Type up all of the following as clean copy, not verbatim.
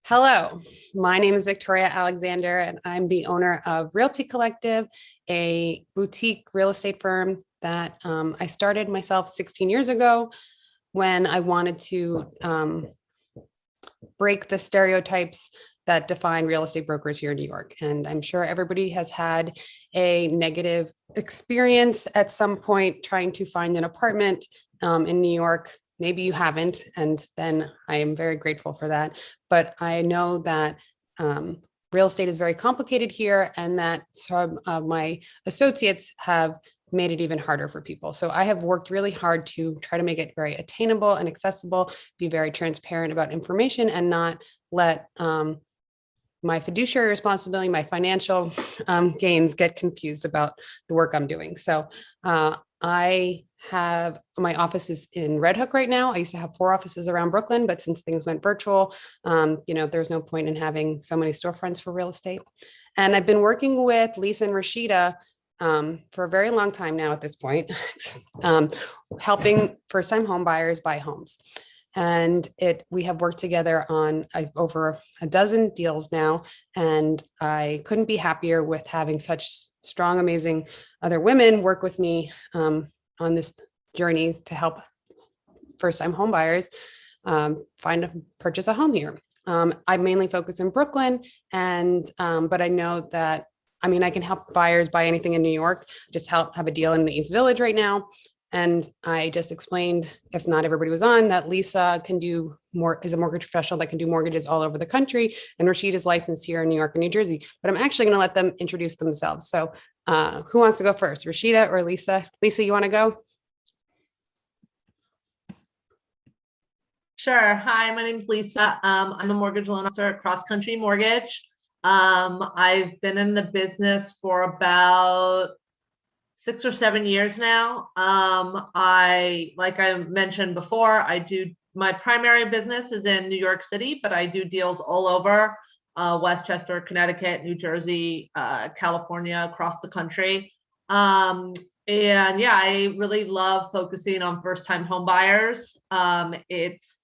Hello, my name is Victoria Alexander, and I'm the owner of Realty Collective, a boutique real estate firm that I started myself 16 years ago when I wanted to break the stereotypes that define real estate brokers here in New York. And I'm sure everybody has had a negative experience at some point trying to find an apartment in New York. Maybe you haven't, and then I am very grateful for that. But I know that real estate is very complicated here, and that some of my associates have made it even harder for people. So I have worked really hard to try to make it very attainable and accessible, be very transparent about information, and not let my fiduciary responsibility, my financial gains get confused about the work I'm doing. So I have my office is in Red Hook right now. I used to have 4 offices around Brooklyn, but since things went virtual, there's no point in having so many storefronts for real estate. And I've been working with Lisa and Rashidah for a very long time now at this point, helping first-time home buyers buy homes. And we have worked together on over a dozen deals now, and I couldn't be happier with having such strong, amazing other women work with me on this journey to help first-time home buyers purchase a home here. I mainly focus in Brooklyn, but I know that I can help buyers buy anything in New York. Just have a deal in the East Village right now. And I just explained, if not everybody was on, that Lisa is a mortgage professional that can do mortgages all over the country. And Rashidah is licensed here in New York and New Jersey. But I'm actually going to let them introduce themselves. So who wants to go first, Rashidah or Lisa? Lisa, you want to go? Sure. Hi, my name's Lisa. I'm a mortgage loan officer at Cross Country Mortgage. I've been in the business for about 6 or 7 years now. Like I mentioned before, my primary business is in New York City, but I do deals all over Westchester, Connecticut, New Jersey, California, across the country. And yeah, I really love focusing on first-time home buyers. It's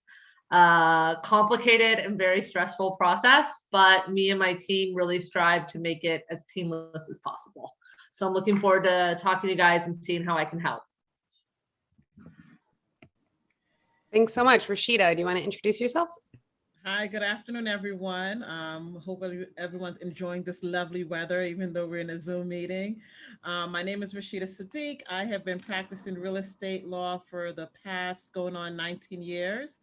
complicated and very stressful process, but me and my team really strive to make it as painless as possible. So I'm looking forward to talking to you guys and seeing how I can help. Thanks so much. Rashidah, do you want to introduce yourself? Hi, good afternoon, everyone. Hope everyone's enjoying this lovely weather, even though we're in a Zoom meeting. My name is Rashidah Siddiqui. I have been practicing real estate law for the past going on 19 years.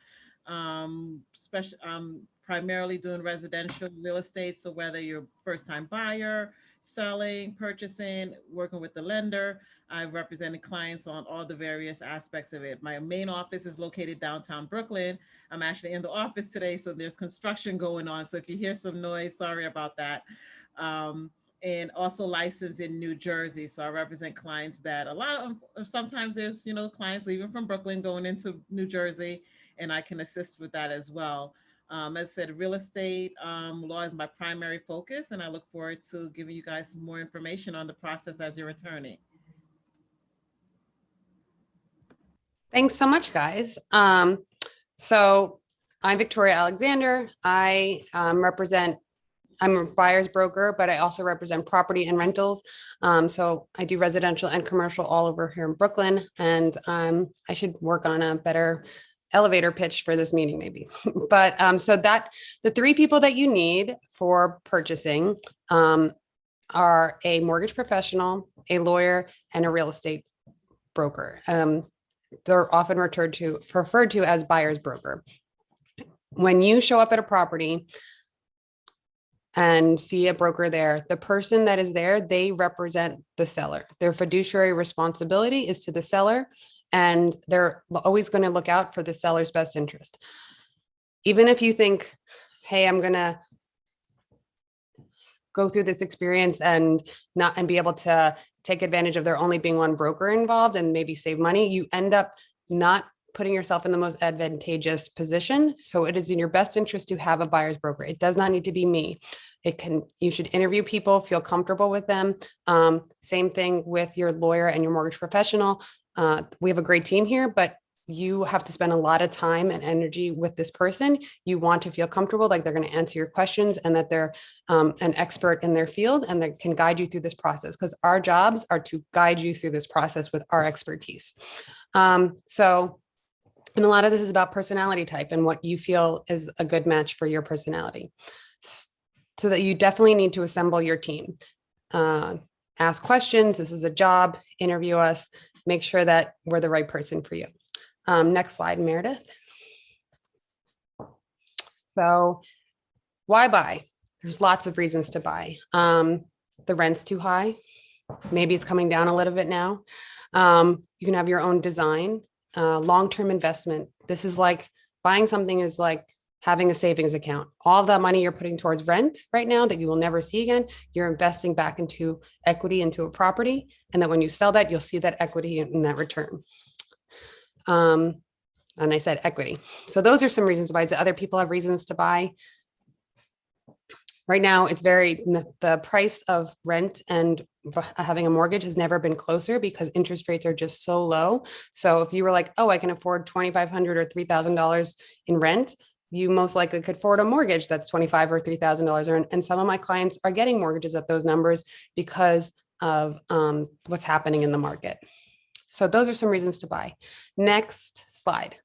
Primarily doing residential real estate. So whether you're a first-time buyer, selling, purchasing, working with the lender, I've represented clients on all the various aspects of it. My main office is located downtown Brooklyn. I'm actually in the office today, so there's construction going on. So if you hear some noise, sorry about that. And also licensed in New Jersey. So I represent clients that sometimes there's, clients leaving from Brooklyn going into New Jersey, and I can assist with that as well. As I said, real estate law is my primary focus, and I look forward to giving you guys some more information on the process as your attorney. Thanks so much, guys. So I'm Victoria Alexander. I'm a buyer's broker, but I also represent property and rentals. So I do residential and commercial all over here in Brooklyn, and I should work on a better elevator pitch for this meeting maybe. But so that the 3 people that you need for purchasing are a mortgage professional, a lawyer, and a real estate broker. They're often referred to as buyer's broker. When you show up at a property and see a broker there, the person that is there, they represent the seller. Their fiduciary responsibility is to the seller, and they're always going to look out for the seller's best interest. Even if you think, hey, I'm going to go through this experience and be able to take advantage of there only being one broker involved and maybe save money, you end up not putting yourself in the most advantageous position. So it is in your best interest to have a buyer's broker. It does not need to be me. You should interview people, feel comfortable with them. Same thing with your lawyer and your mortgage professional. We have a great team here, but you have to spend a lot of time and energy with this person. You want to feel comfortable, like they're going to answer your questions and that they're an expert in their field and that can guide you through this process, because our jobs are to guide you through this process with our expertise. And a lot of this is about personality type and what you feel is a good match for your personality. So that you definitely need to assemble your team. Ask questions. This is a job. Interview us. Make sure that we're the right person for you. Next slide, Meredith. So why buy? There's lots of reasons to buy. The rent's too high. Maybe it's coming down a little bit now. You can have your own design. Long-term investment. This is like buying something is like having a savings account. All of that money you're putting towards rent right now that you will never see again, you're investing back into equity, into a property. And that when you sell that, you'll see that equity in that return. And I said equity. So those are some reasons why. Other people have reasons to buy. Right now, the price of rent and having a mortgage has never been closer because interest rates are just so low. So if you were like, oh, I can afford $2,500 or $3,000 in rent, you most likely could afford a mortgage that's $2,500 or $3,000. And some of my clients are getting mortgages at those numbers because of what's happening in the market. So those are some reasons to buy. Next slide.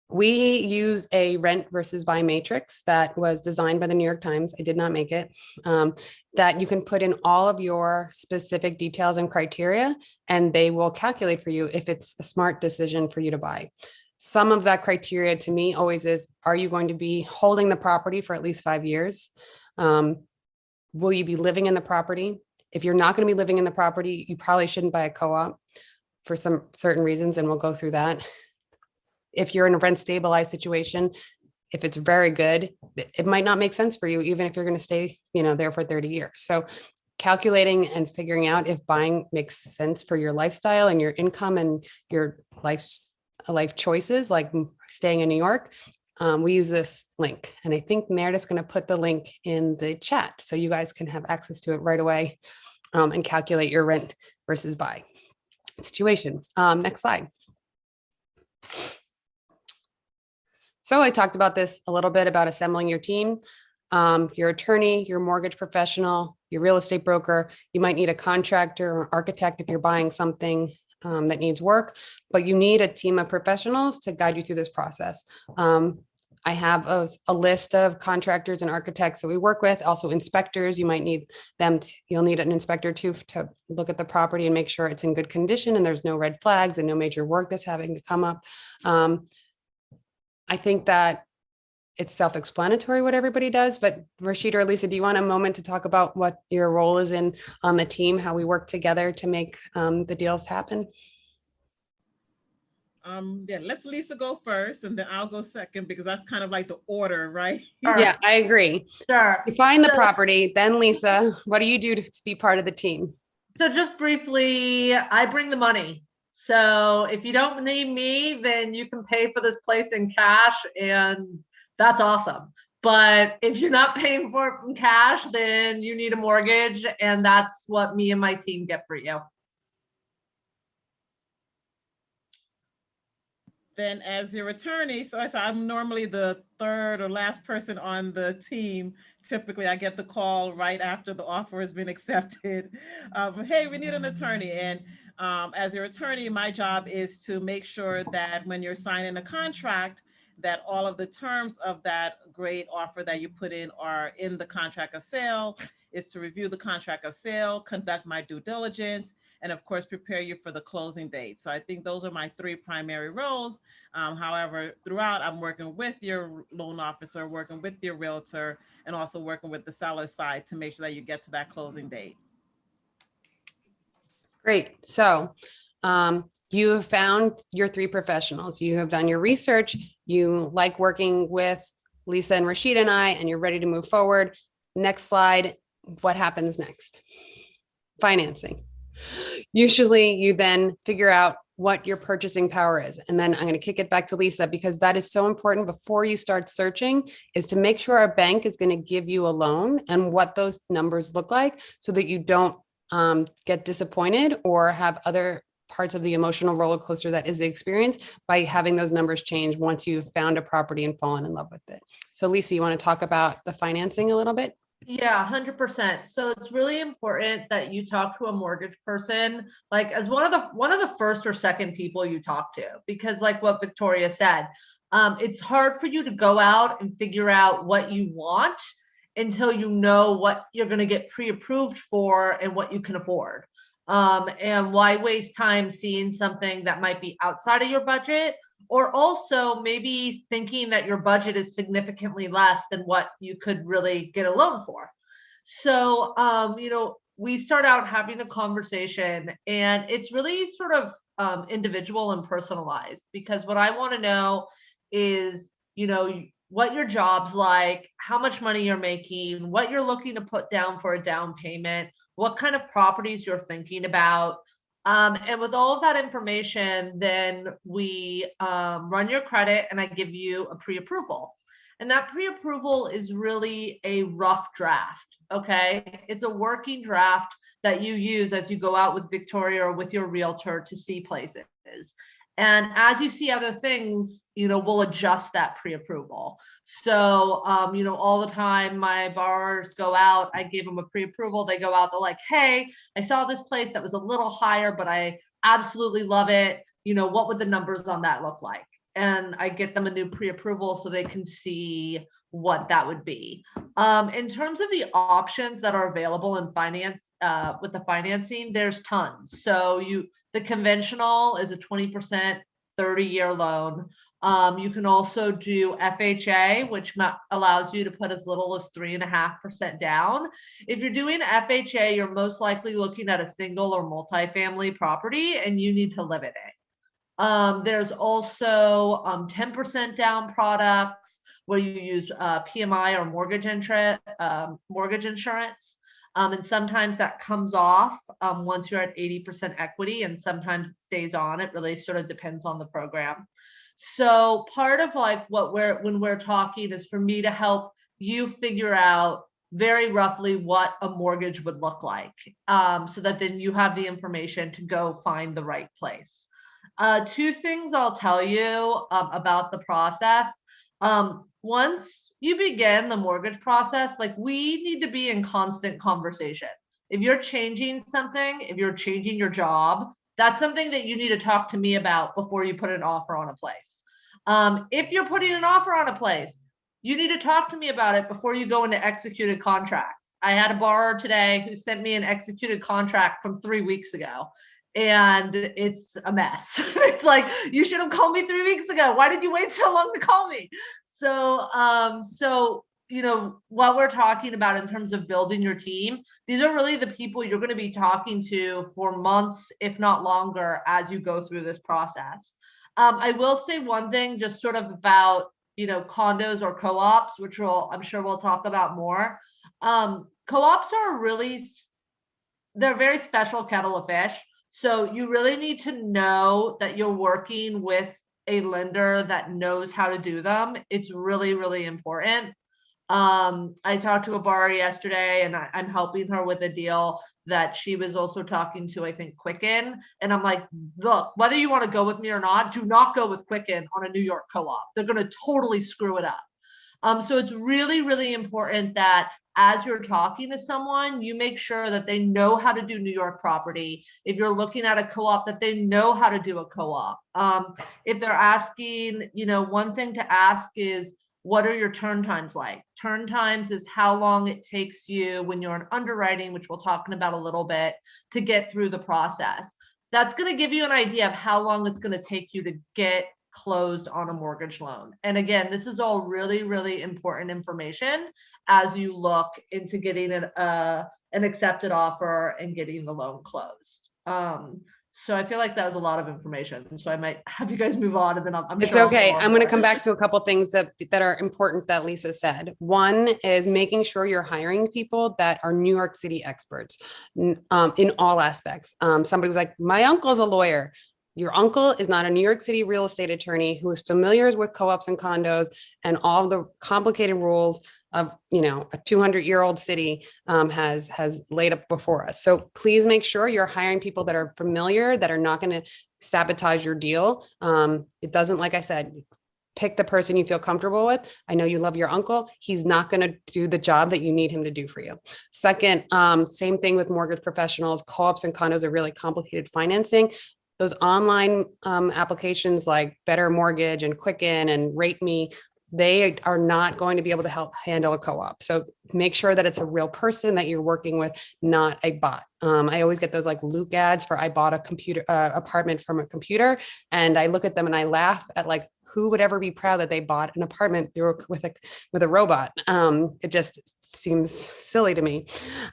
We use a rent versus buy matrix that was designed by the New York Times. I did not make it. That you can put in all of your specific details and criteria, and they will calculate for you if it's a smart decision for you to buy. Some of that criteria to me always is, are you going to be holding the property for at least 5 years? Will you be living in the property? If you're not going to be living in the property, you probably shouldn't buy a co-op for some certain reasons, and we'll go through that. If you're in a rent stabilized situation, if it's very good, it might not make sense for you, even if you're going to stay, there for 30 years. So calculating and figuring out if buying makes sense for your lifestyle and your income and your life choices, like staying in New York, we use this link. And I think Meredith's going to put the link in the chat so you guys can have access to it right away and calculate your rent versus buy situation. Next slide. So I talked about this a little bit about assembling your team, your attorney, your mortgage professional, your real estate broker. You might need a contractor or architect if you're buying something that needs work, but you need a team of professionals to guide you through this process. I have a list of contractors and architects that we work with, also inspectors. You might need them. You'll need an inspector too to look at the property and make sure it's in good condition and there's no red flags and no major work that's having to come up. I think that it's self-explanatory what everybody does, but Rashidah or Lisa, do you want a moment to talk about what your role is on the team, how we work together to make the deals happen? Yeah, let's Lisa go first and then I'll go second because that's kind of like the order, right? Yeah, I agree. Sure. You find the property, then Lisa, what do you do to be part of the team? So just briefly, I bring the money. So if you don't need me, then you can pay for this place in cash and that's awesome. But if you're not paying for it in cash, then you need a mortgage and that's what me and my team get for you. Then as your attorney, so I'm normally the third or last person on the team. Typically I get the call right after the offer has been accepted. Hey, we need an attorney. And as your attorney, my job is to make sure that when you're signing a contract, that all of the terms of that great offer that you put in are in the contract of sale, is to review the contract of sale, conduct my due diligence, and of course, prepare you for the closing date. So I think those are my three primary roles. However, throughout, I'm working with your loan officer, working with your realtor, and also working with the seller side to make sure that you get to that closing date. Great. So you have found your three professionals. You have done your research. You like working with Lisa and Rashidah and I, and you're ready to move forward. Next slide. What happens next? Financing. Usually you then figure out what your purchasing power is. And then I'm going to kick it back to Lisa because that is so important before you start searching, is to make sure a bank is going to give you a loan and what those numbers look like so that you don't get disappointed or have other parts of the emotional roller coaster that is the experience by having those numbers change once you've found a property and fallen in love with it. So Lisa, you want to talk about the financing a little bit? Yeah, 100%. So it's really important that you talk to a mortgage person, like as one of the first or second people you talk to, because like what Victoria said, it's hard for you to go out and figure out what you want until you know what you're going to get pre-approved for and what you can afford. And why waste time seeing something that might be outside of your budget, or also maybe thinking that your budget is significantly less than what you could really get a loan for. So, we start out having a conversation, and it's really sort of individual and personalized, because what I want to know is, what your job's like, how much money you're making, what you're looking to put down for a down payment, what kind of properties you're thinking about. And with all of that information, then we run your credit and I give you a pre-approval. And that pre-approval is really a rough draft, okay? It's a working draft that you use as you go out with Victoria or with your realtor to see places. And as you see other things, we'll adjust that pre-approval. So, all the time my borrowers go out, I give them a pre-approval. They go out, they're like, hey, I saw this place that was a little higher, but I absolutely love it. What would the numbers on that look like? And I get them a new pre-approval so they can see what that would be. In terms of the options that are available in finance, with the financing, there's tons. So the conventional is a 20% 30-year loan. You can also do FHA, which allows you to put as little as 3.5% down. If you're doing FHA, you're most likely looking at a single or multifamily property and you need to live in it. There's also 10% down products where you use PMI or mortgage insurance. And sometimes that comes off once you're at 80% equity, and sometimes it stays on. It really sort of depends on the program. So part of like when we're talking is for me to help you figure out very roughly what a mortgage would look like, so that then you have the information to go find the right place. Two things I'll tell you about the process. Once you begin the mortgage process, like we need to be in constant conversation. If you're changing something, if you're changing your job, that's something that you need to talk to me about before you put an offer on a place. If you're putting an offer on a place, you need to talk to me about it before you go into executed contracts. I had a borrower today who sent me an executed contract from 3 weeks ago. And it's a mess. It's like, you should have called me 3 weeks ago. Why did you wait so long to call me? So, what we're talking about in terms of building your team, these are really the people you're going to be talking to for months, if not longer, as you go through this process. I will say one thing just sort of about, condos or co-ops, which I'm sure we'll talk about more. Co-ops are they're a very special kettle of fish. So you really need to know that you're working with a lender that knows how to do them. It's really, really important. I talked to a borrower yesterday and I'm helping her with a deal that she was also talking to, I think, Quicken. And I'm like, look, whether you want to go with me or not, do not go with Quicken on a New York co-op. They're going to totally screw it up. So it's really, really important that as you're talking to someone, you make sure that they know how to do New York property. If you're looking at a co-op, that they know how to do a co-op. If they're asking, one thing to ask is, what are your turn times like? Turn times is how long it takes you when you're in underwriting, which we'll talk about a little bit, to get through the process. That's going to give you an idea of how long it's going to take you to get closed on a mortgage loan. And again, this is all really, really important information as you look into getting an accepted offer and getting the loan closed. So I feel like that was a lot of information. So I might have you guys move on, and then I'm it's sure okay. I'm going to come back to a couple things that are important that Lisa said. One is making sure you're hiring people that are New York City experts in all aspects. Somebody was like, my uncle's a lawyer. Your uncle is not a New York City real estate attorney who is familiar with co-ops and condos and all the complicated rules of, you know, a 200-year-old city has laid up before us. So please make sure you're hiring people that are familiar, that are not going to sabotage your deal. It doesn't, like I said, pick the person you feel comfortable with. I know you love your uncle. He's not going to do the job that you need him to do for you. Second, same thing with mortgage professionals. Co-ops and condos are really complicated financing. Those online applications like Better Mortgage and Quicken and Rate Me, they are not going to be able to help handle a co-op. So make sure that it's a real person that you're working with, not a bot. I always get those like Luke ads for I bought a computer apartment from a computer, and I look at them and I laugh at like, who would ever be proud that they bought an apartment with a robot? It just seems silly to me.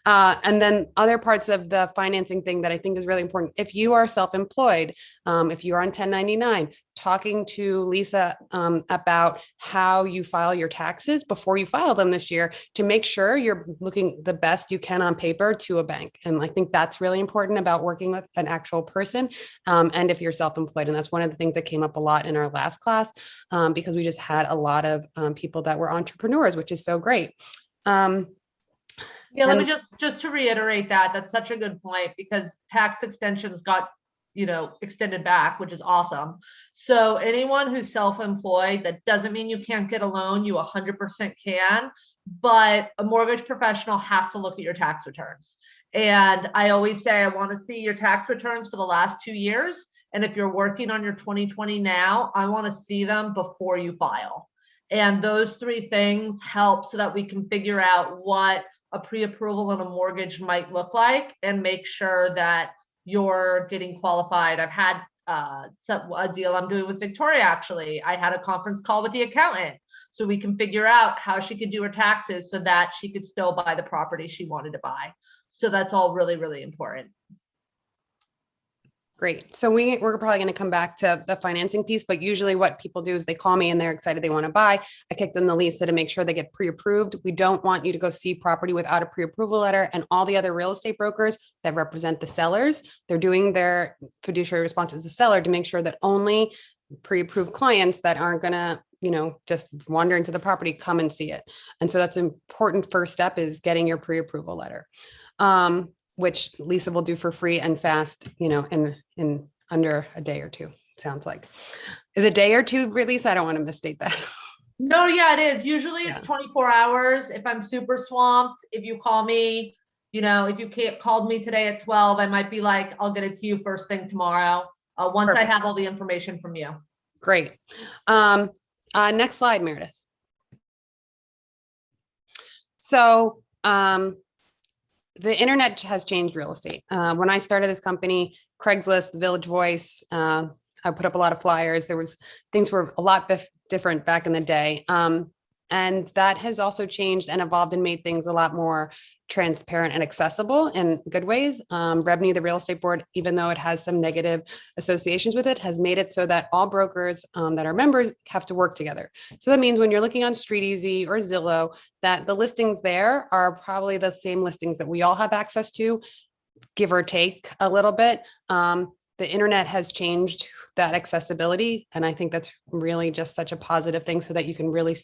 And then other parts of the financing thing that I think is really important. If you are self-employed, if you are on 1099, talking to Lisa about how you file your taxes before you file them this year to make sure you're looking the best you can on paper to a bank. And I think that's really important about working with an actual person. And if you're self-employed, and that's one of the things that came up a lot in our last class, because we just had a lot of people that were entrepreneurs, which is so great. Yeah, let me just to reiterate that's such a good point, because tax extensions got, you know, extended back, which is awesome. So anyone who's self-employed, that doesn't mean you can't get a loan. You 100% can, but a mortgage professional has to look at your tax returns. And I always say, I want to see your tax returns for the last 2 years. And if you're working on your 2020 now, I want to see them before you file. And those 3 things help so that we can figure out what a pre-approval on a mortgage might look like and make sure that you're getting qualified. I've had a deal I'm doing with Victoria, actually. I had a conference call with the accountant so we can figure out how she could do her taxes so that she could still buy the property she wanted to buy. So that's all really, really important. Great. So we're probably going to come back to the financing piece, but usually what people do is they call me and they're excited they want to buy. I kick them the Lisa to make sure they get pre-approved. We don't want you to go see property without a pre-approval letter, and all the other real estate brokers that represent the sellers, they're doing their fiduciary response as a seller to make sure that only pre-approved clients that aren't going to, you know, just wander into the property come and see it. And so that's an important first step, is getting your pre-approval letter. Which Lisa will do for free and fast, you know, in under a day or 2, sounds like. Is a day or 2, Lisa? I don't want to misstate that. No, yeah, it is. Usually it's 24 hours. If I'm super swamped, if you call me, you know, if you called me today at 12, I might be like, I'll get it to you first thing tomorrow, once Perfect. I have all the information from you. Great. Next slide, Meredith. So, the internet has changed real estate. When I started this company, Craigslist, the Village Voice, I put up a lot of flyers. Things were a lot different back in the day. And that has also changed and evolved and made things a lot more transparent and accessible in good ways. Revenue, the real estate board, even though it has some negative associations with it, has made it so that all brokers that are members have to work together. So that means when you're looking on StreetEasy or Zillow, that the listings there are probably the same listings that we all have access to, give or take a little bit. The internet has changed that accessibility. And I think that's really just such a positive thing, so that you can really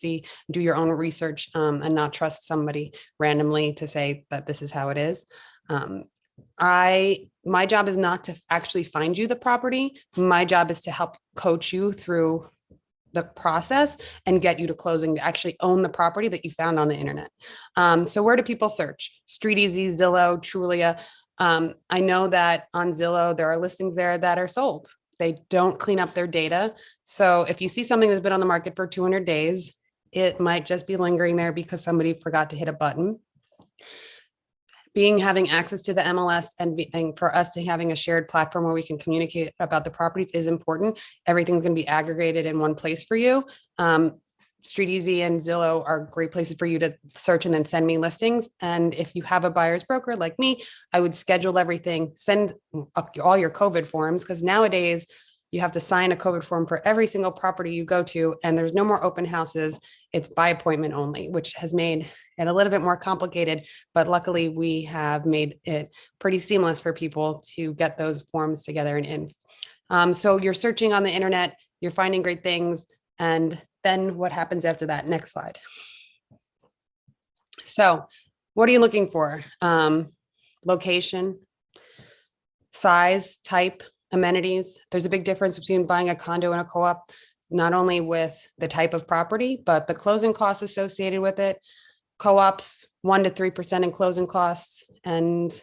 do your own research and not trust somebody randomly to say that this is how it is. My job is not to actually find you the property. My job is to help coach you through the process and get you to closing, to actually own the property that you found on the internet. So where do people search? StreetEasy, Zillow, Trulia. I know that on Zillow, there are listings there that are sold. They don't clean up their data. So if you see something that's been on the market for 200 days, it might just be lingering there because somebody forgot to hit a button. Having access to the MLS and for us to having a shared platform where we can communicate about the properties is important. Everything's going to be aggregated in one place for you. StreetEasy and Zillow are great places for you to search and then send me listings. And if you have a buyer's broker like me, I would schedule everything, send all your COVID forms, because nowadays you have to sign a COVID form for every single property you go to, and there's no more open houses. It's by appointment only, which has made it a little bit more complicated, but luckily we have made it pretty seamless for people to get those forms together and in. So you're searching on the internet, you're finding great things, and then what happens after that? Next slide. So what are you looking for? Location, size, type, amenities. There's a big difference between buying a condo and a co-op, not only with the type of property, but the closing costs associated with it. Co-ops 1 to 3% in closing costs and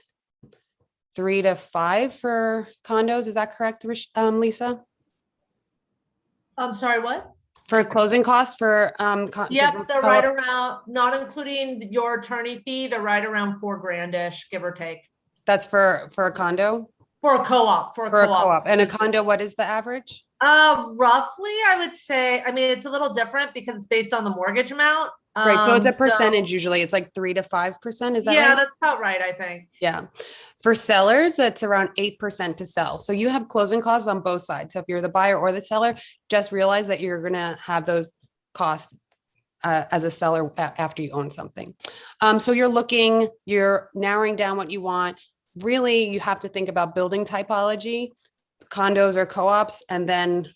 3 to 5 for condos. Is that correct, Lisa? I'm sorry, what? For closing costs for Yep, they're right around, not including your attorney fee, they're right around $4,000-ish, give or take. That's for a condo? For a co-op, for a For a co-op. co-op. And a condo, what is the average? Roughly, I would say, I mean, it's a little different because it's based on the mortgage amount. Right, so it's a percentage usually. It's like 3 to 5%, is that right? Yeah, that's about right, I think. Yeah. For sellers, it's around 8% to sell. So you have closing costs on both sides. So if you're the buyer or the seller, just realize that you're going to have those costs as a seller after you own something. So you're narrowing down what you want. Really, you have to think about building typology, condos or co-ops, and then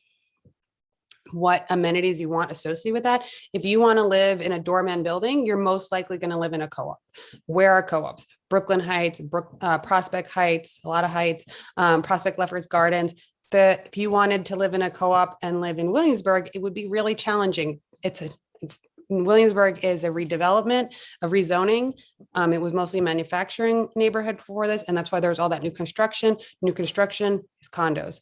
what amenities you want associated with that. If you want to live in a doorman building, you're most likely going to live in a co-op. Where are co-ops? Brooklyn Heights, Prospect Heights, a lot of Heights, Prospect Lefferts Gardens. If you wanted to live in a co-op and live in Williamsburg, it would be really challenging. Williamsburg is a redevelopment, a rezoning. It was mostly a manufacturing neighborhood before this, and that's why there's all that new construction. New construction is condos.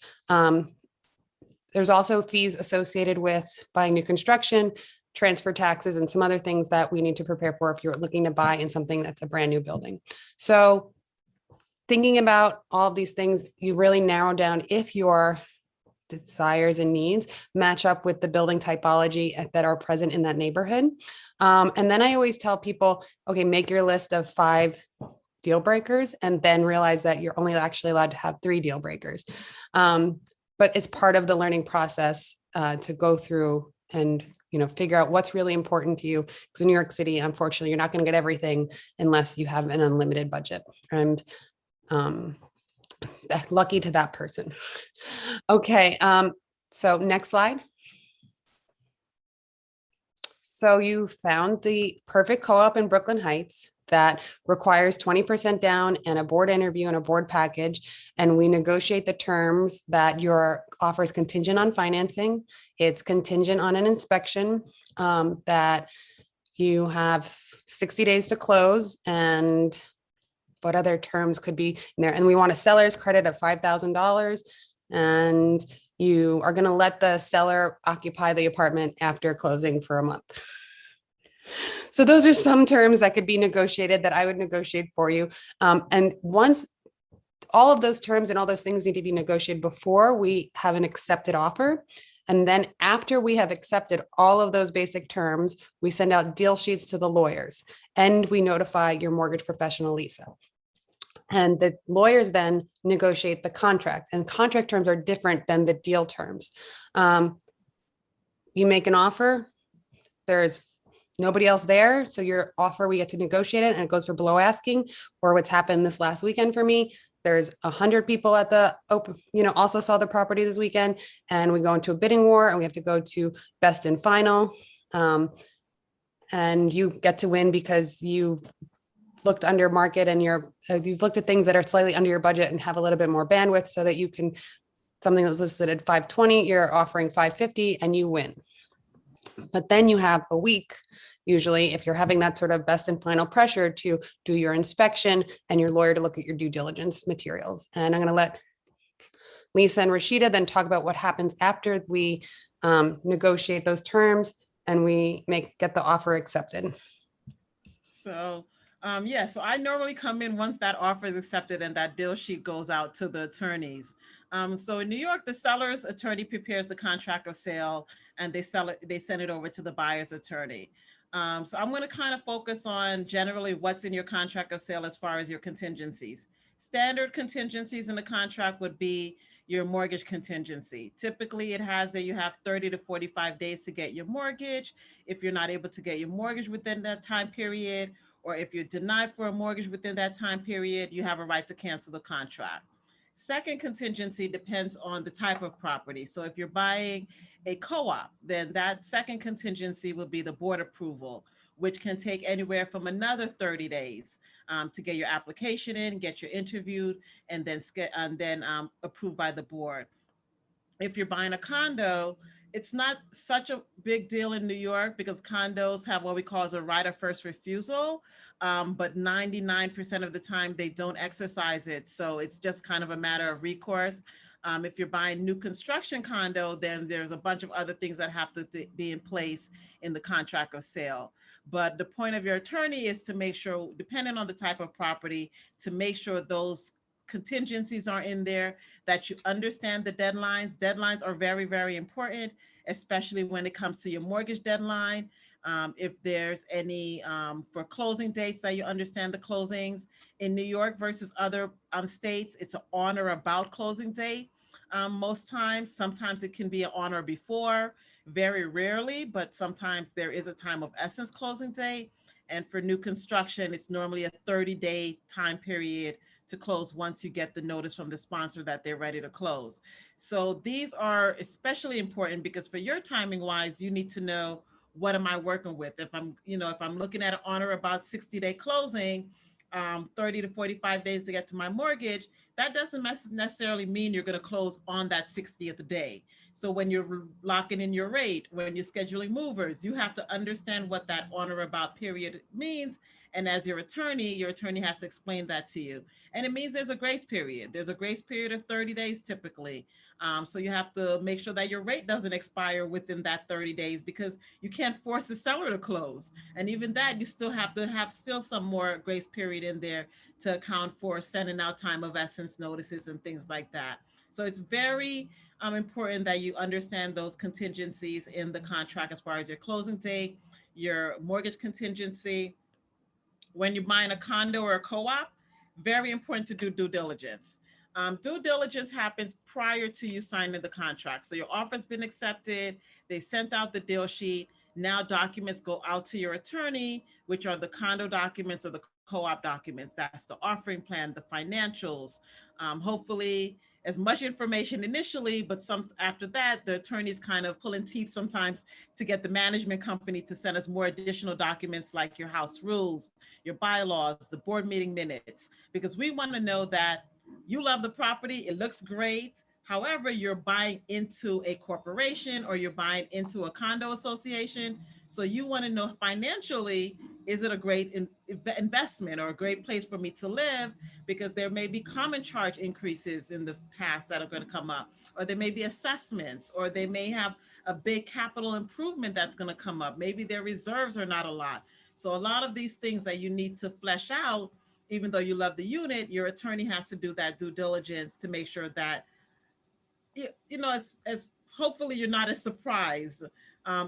There's also fees associated with buying new construction, transfer taxes, and some other things that we need to prepare for if you're looking to buy in something that's a brand new building. So thinking about all of these things, you really narrow down if your desires and needs match up with the building typology that are present in that neighborhood. And then I always tell people, okay, make your list of 5 deal breakers and then realize that you're only actually allowed to have 3 deal breakers. But it's part of the learning process to go through and figure out what's really important to you. Because in New York City, unfortunately, you're not going to get everything unless you have an unlimited budget. And lucky to that person. Okay, so next slide. So you found the perfect co-op in Brooklyn Heights that requires 20% down and a board interview and a board package. And we negotiate the terms that your offer is contingent on financing. It's contingent on an inspection, that you have 60 days to close, and what other terms could be in there. And we want a seller's credit of $5,000. And you are going to let the seller occupy the apartment after closing for a month. So those are some terms that could be negotiated that I would negotiate for you. And once all of those terms and all those things need to be negotiated before we have an accepted offer. And then after we have accepted all of those basic terms, we send out deal sheets to the lawyers and we notify your mortgage professional, Lisa. And the lawyers then negotiate the contract, and contract terms are different than the deal terms. You make an offer, there's nobody else there. So your offer, we get to negotiate it and it goes for below asking. Or what's happened this last weekend for me, there's 100 people at the open, also saw the property this weekend, and we go into a bidding war and we have to go to best and final. And you get to win because you've looked under market and you've looked at things that are slightly under your budget and have a little bit more bandwidth so that you can, something that was listed at 520, you're offering 550 and you win. But then you have a week, usually, if you're having that sort of best and final pressure, to do your inspection and your lawyer to look at your due diligence materials. And I'm going to let Lisa and Rashidah then talk about what happens after we negotiate those terms and we get the offer accepted. So so I normally come in once that offer is accepted and that deal sheet goes out to the attorneys. So in New York, the seller's attorney prepares the contract of sale and they send it over to the buyer's attorney. So I'm going to kind of focus on generally what's in your contract of sale as far as your contingencies. Standard contingencies in the contract would be your mortgage contingency. Typically, it has that you have 30 to 45 days to get your mortgage. If you're not able to get your mortgage within that time period, or if you're denied for a mortgage within that time period, you have a right to cancel the contract. Second contingency depends on the type of property. So if you're buying a co-op, then that second contingency will be the board approval, which can take anywhere from another 30 days to get your application in, get you interviewed, and then approved by the board. If you're buying a condo, it's not such a big deal in New York because condos have what we call as a right of first refusal, but 99% of the time they don't exercise it. So it's just kind of a matter of recourse. If you're buying new construction condo, then there's a bunch of other things that have to be in place in the contract of sale. But the point of your attorney is to make sure, depending on the type of property, to make sure those contingencies are in there, that you understand the deadlines. Deadlines are very, very important, especially when it comes to your mortgage deadline. If there's any for closing dates, that you understand the closings. In New York versus other states, it's an on or about closing date. Most times, sometimes it can be an on or before, very rarely, but sometimes there is a time of essence closing date. And for new construction, it's normally a 30-day time period to close once you get the notice from the sponsor that they're ready to close. So these are especially important because for your timing wise, you need to know, what am I working with? If I'm looking at an on or about 60-day closing, 30 to 45 days to get to my mortgage, that doesn't necessarily mean you're going to close on that 60th day. So when you're locking in your rate, when you're scheduling movers, you have to understand what that on or about period means. And as your attorney has to explain that to you. And it means there's a grace period. There's a grace period of 30 days typically. So you have to make sure that your rate doesn't expire within that 30 days because you can't force the seller to close. And even that, you still have to have some more grace period in there to account for sending out time of essence notices and things like that. So it's very important that you understand those contingencies in the contract as far as your closing date, your mortgage contingency. When you're buying a condo or a co-op, very important to do due diligence. Due diligence happens prior to you signing the contract. So your offer's been accepted, they sent out the deal sheet. Now documents go out to your attorney, which are the condo documents or the co-op documents. That's the offering plan, the financials, hopefully as much information initially, but some after that, the attorney's kind of pulling teeth sometimes to get the management company to send us more additional documents like your house rules, your bylaws, the board meeting minutes, because we want to know that you love the property, it looks great. However, you're buying into a corporation or you're buying into a condo association. So you want to know financially, is it a great investment or a great place for me to live? Because there may be common charge increases in the past that are going to come up, or there may be assessments, or they may have a big capital improvement that's going to come up. Maybe their reserves are not a lot. So a lot of these things that you need to flesh out, even though you love the unit, your attorney has to do that due diligence to make sure that as hopefully you're not as surprised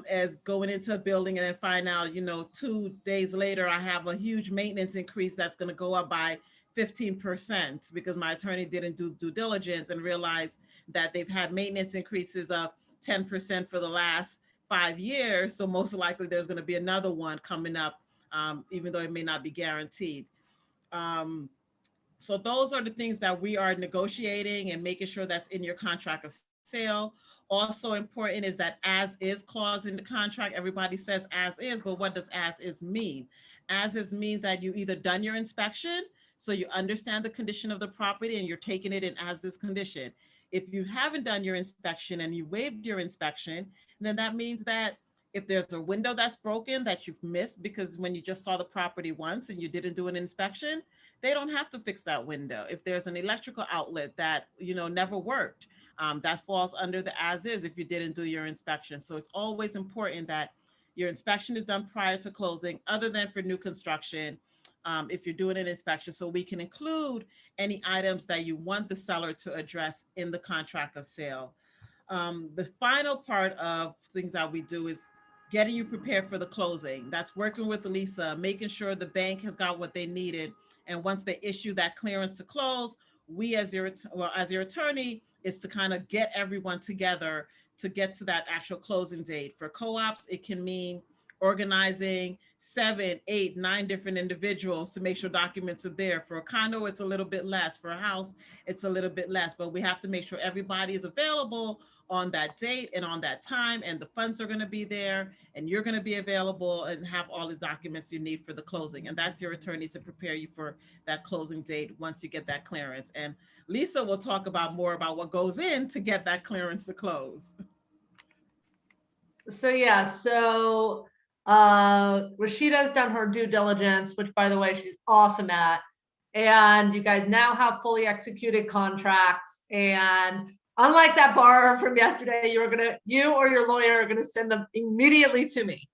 as going into a building and then find out, 2 days later, I have a huge maintenance increase that's going to go up by 15% because my attorney didn't do due diligence and realized that they've had maintenance increases of 10% for the last 5 years. So most likely there's going to be another one coming up, even though it may not be guaranteed. So those are the things that we are negotiating and making sure that's in your contract of sale. Also important is that as is clause in the contract. Everybody says as is, but what does as is mean? As is means that you either done your inspection, so you understand the condition of the property and you're taking it in as this condition. If you haven't done your inspection and you waived your inspection, then that means that if there's a window that's broken that you've missed because when you just saw the property once and you didn't do an inspection, they don't have to fix that window. If there's an electrical outlet that never worked, that falls under the as is if you didn't do your inspection. So it's always important that your inspection is done prior to closing, other than for new construction, if you're doing an inspection, so we can include any items that you want the seller to address in the contract of sale. The final part of things that we do is getting you prepared for the closing. That's working with Elisa, making sure the bank has got what they needed. And once they issue that clearance to close, we as your attorney is to kind of get everyone together to get to that actual closing date. For co-ops, it can mean organizing 7, 8, 9 different individuals to make sure documents are there. For a condo, it's a little bit less. For a house, it's a little bit less, but we have to make sure everybody is available on that date and on that time, and the funds are going to be there, and you're going to be available and have all the documents you need for the closing. And that's your attorney to prepare you for that closing date once you get that clearance. And Lisa will talk about more about what goes in to get that clearance to close. So yeah, so Rashidah's done her due diligence, which by the way, she's awesome at. And you guys now have fully executed contracts. And unlike that borrower from yesterday, you or your lawyer are gonna send them immediately to me.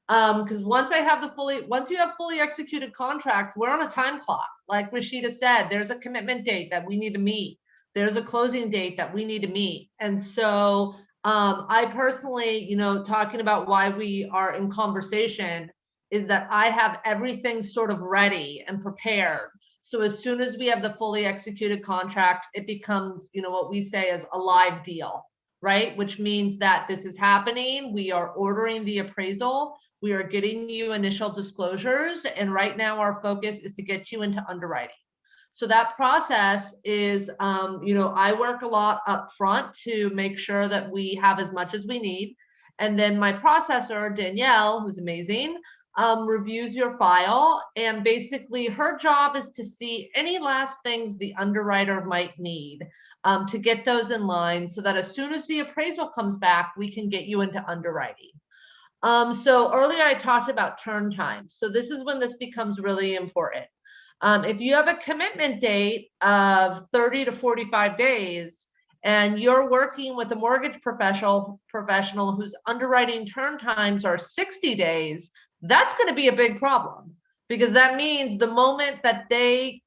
Because once you have fully executed contracts, we're on a time clock. Like Rashidah said, there's a commitment date that we need to meet. There's a closing date that we need to meet. And so I personally, talking about why we are in conversation is that I have everything sort of ready and prepared. So as soon as we have the fully executed contracts, it becomes, what we say is a live deal, right? Which means that this is happening. We are ordering the appraisal. We are getting you initial disclosures. And right now our focus is to get you into underwriting. So that process is, I work a lot up front to make sure that we have as much as we need. And then my processor, Danielle, who's amazing, reviews your file. And basically her job is to see any last things the underwriter might need to get those in line so that as soon as the appraisal comes back, we can get you into underwriting. So earlier I talked about turn times. So this is when this becomes really important. If you have a commitment date of 30 to 45 days and you're working with a mortgage professional whose underwriting turn times are 60 days, that's going to be a big problem because that means the moment that the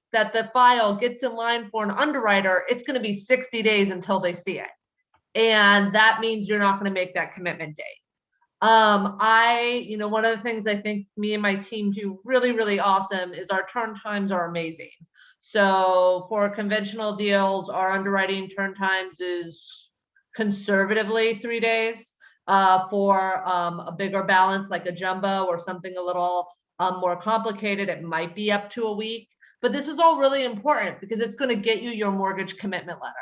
file gets in line for an underwriter, it's going to be 60 days until they see it. And that means you're not going to make that commitment date. One of the things I think me and my team do really, really awesome is our turn times are amazing. So for conventional deals, our underwriting turn times is conservatively 3 days. For a bigger balance like a jumbo or something a little more complicated, it might be up to a week. But this is all really important because it's going to get you your mortgage commitment letter.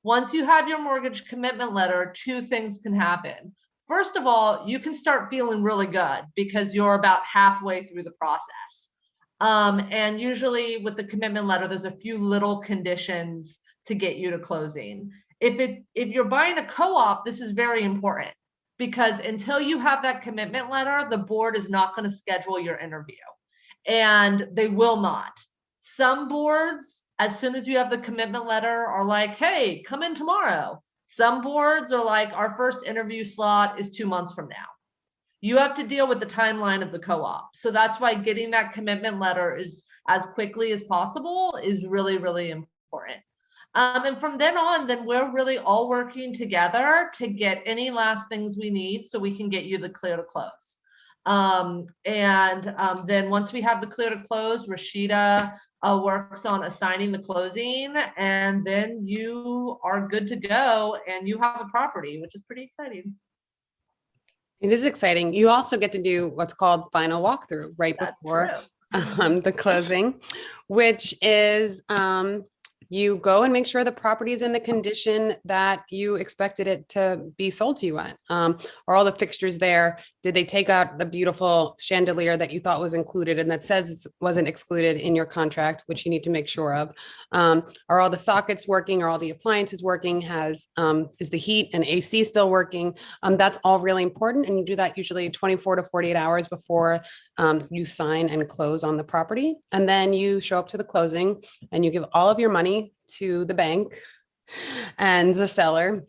Once you have your mortgage commitment letter, 2 things can happen. First of all, you can start feeling really good because you're about halfway through the process. And usually with the commitment letter, there's a few little conditions to get you to closing. If you're buying a co-op, this is very important because until you have that commitment letter, the board is not going to schedule your interview, and they will not. Some boards, as soon as you have the commitment letter, are like, hey, come in tomorrow. Some boards are like, our first interview slot is 2 months from now. You have to deal with the timeline of the co-op. So that's why getting that commitment letter is as quickly as possible is really, really important. And from then on, then we're really all working together to get any last things we need so we can get you the clear to close. Then once we have the clear to close, Rashidah works on assigning the closing, and then you are good to go and you have a property, which is pretty exciting. It is exciting. You also get to do what's called final walkthrough right before the closing, which is you go and make sure the property is in the condition that you expected it to be sold to you at. Are all the fixtures there? Did they take out the beautiful chandelier that you thought was included and that says it wasn't excluded in your contract, which you need to make sure of? Are all the sockets working? Are all the appliances working? Is the heat and AC still working? That's all really important. And you do that usually 24 to 48 hours before you sign and close on the property. And then you show up to the closing and you give all of your money to the bank and the seller.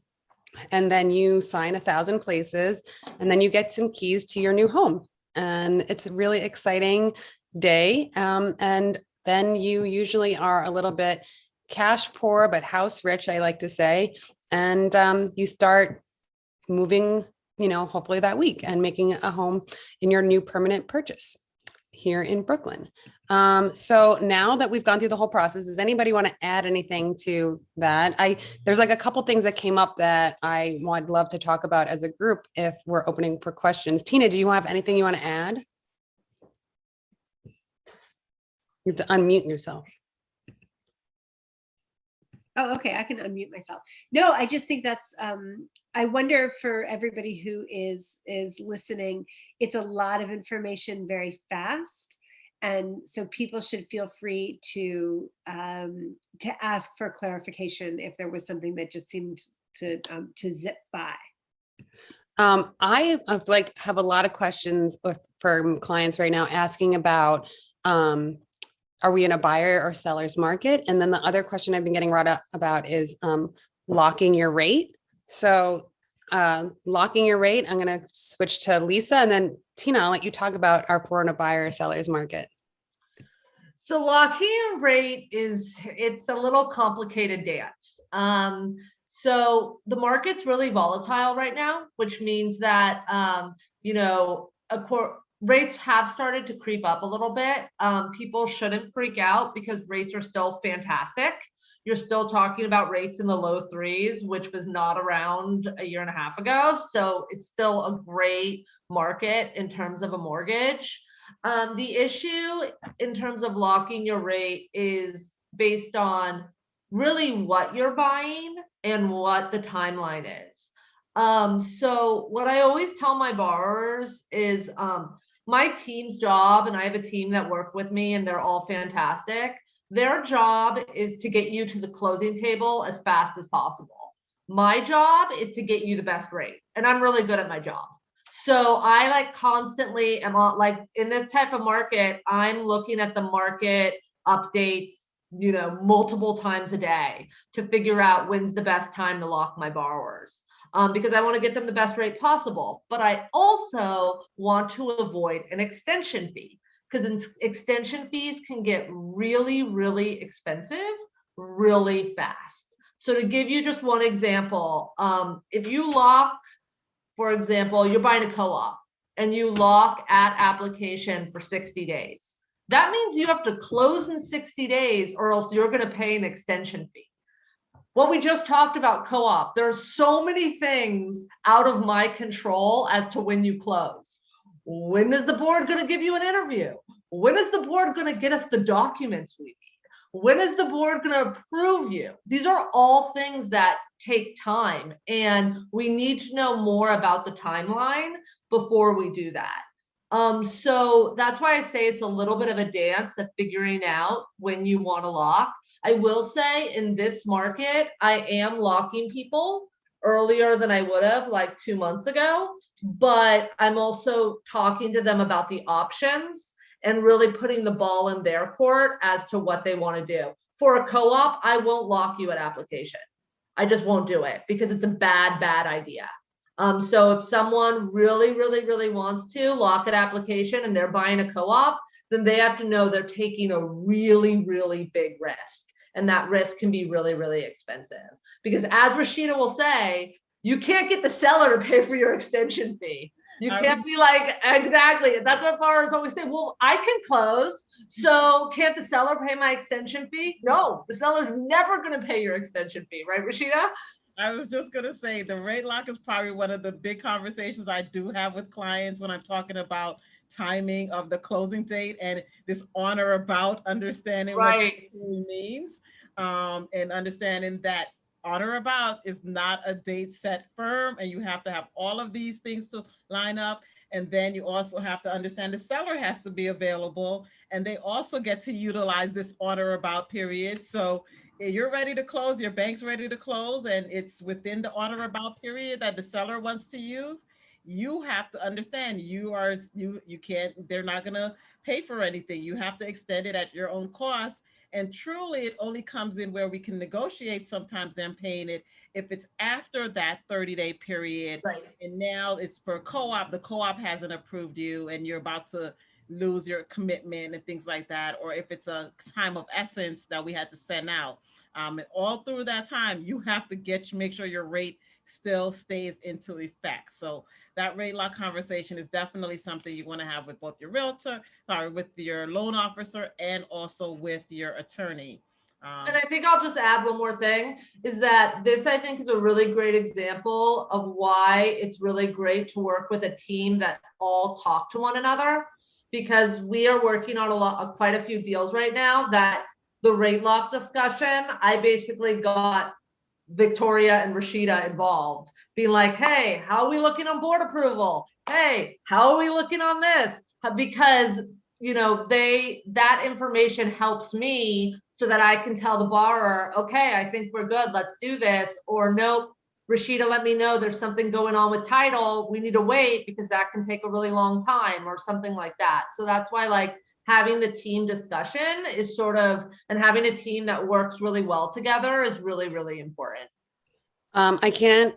And then you sign 1,000 places and then you get some keys to your new home. And it's a really exciting day. And then you usually are a little bit cash poor, but house rich, I like to say. And you start moving, hopefully that week and making a home in your new permanent purchase. here in Brooklyn. So now that we've gone through the whole process, does anybody want to add anything to that? There's like a couple things that came up that I would love to talk about as a group if we're opening for questions. Tina, do you have anything you want to add? You have to unmute yourself. Oh, okay, I can unmute myself. No, I just think that's, I wonder for everybody who is listening, it's a lot of information very fast. And so people should feel free to ask for clarification if there was something that just seemed to zip by. I have a lot of questions for clients right now asking about, are we in a buyer or seller's market? And then the other question I've been getting brought up about is locking your rate. So locking your rate, I'm going to switch to Lisa, and then Tina, I'll let you talk about our for in a buyer or seller's market. So locking a rate it's a little complicated dance. So the market's really volatile right now, which means that, rates have started to creep up a little bit. People shouldn't freak out because rates are still fantastic. You're still talking about rates in the low threes, which was not around a year and a half ago. So it's still a great market in terms of a mortgage. The issue in terms of locking your rate is based on really what you're buying and what the timeline is. So what I always tell my borrowers is my team's job, and I have a team that work with me and they're all fantastic. Their job is to get you to the closing table as fast as possible. My job is to get you the best rate, and I'm really good at my job. So I constantly am in this type of market, I'm looking at the market updates, multiple times a day to figure out when's the best time to lock my borrowers. Because I want to get them the best rate possible. But I also want to avoid an extension fee, because extension fees can get really, really expensive really fast. So to give you just one example, if you lock, for example, you're buying a co-op and you lock at application for 60 days. That means you have to close in 60 days or else you're going to pay an extension fee. What we just talked about co-op, there are so many things out of my control as to when you close. When is the board going to give you an interview? When is the board going to get us the documents we need? When is the board going to approve you? These are all things that take time, and we need to know more about the timeline before we do that. So that's why I say it's a little bit of a dance of figuring out when you want to lock. I will say in this market, I am locking people earlier than I would have 2 months ago, but I'm also talking to them about the options and really putting the ball in their court as to what they want to do. For a co-op, I won't lock you at application. I just won't do it because it's a bad idea. So if someone really, really, really wants to lock at application and they're buying a co-op, then they have to know they're taking a really, really big risk. And that risk can be really, really expensive. Because as Rashidah will say, you can't get the seller to pay for your extension fee. You can't be exactly. That's what borrowers always say. Well, I can close, so can't the seller pay my extension fee? No, the seller's never going to pay your extension fee, right, Rashidah? I was just going to say the rate lock is probably one of the big conversations I do have with clients when I'm talking about timing of the closing date and this on or about understanding what it really means, and understanding that on or about is not a date set firm, and you have to have all of these things to line up. And then you also have to understand the seller has to be available, and they also get to utilize this on or about period. So you're ready to close, your bank's ready to close, and it's within the on or about period that the seller wants to use. You have to understand you can't, they're not going to pay for anything. You have to extend it at your own cost. And truly, it only comes in where we can negotiate sometimes them paying it if it's after that 30-day period. Right. And now it's for co-op, the co-op hasn't approved you and you're about to lose your commitment and things like that. Or if it's a time of essence that we had to send out. And all through that time, you have to make sure your rate still stays into effect. So that rate lock conversation is definitely something you want to have with both your realtor, with your loan officer, and also with your attorney. And I think I'll just add one more thing, is that this, I think, is a really great example of why it's really great to work with a team that all talk to one another, because we are working on quite a few deals right now that the rate lock discussion, I basically got Victoria and Rashidah involved, being like, hey, how are we looking on board approval? Hey, how are we looking on this? Because that information helps me so that I can tell the borrower, okay, I think we're good, let's do this. Or nope, Rashidah, let me know there's something going on with title. We need to wait because that can take a really long time, or something like that. So that's why, like, having the team discussion is and having a team that works really well together is really, really important. I can't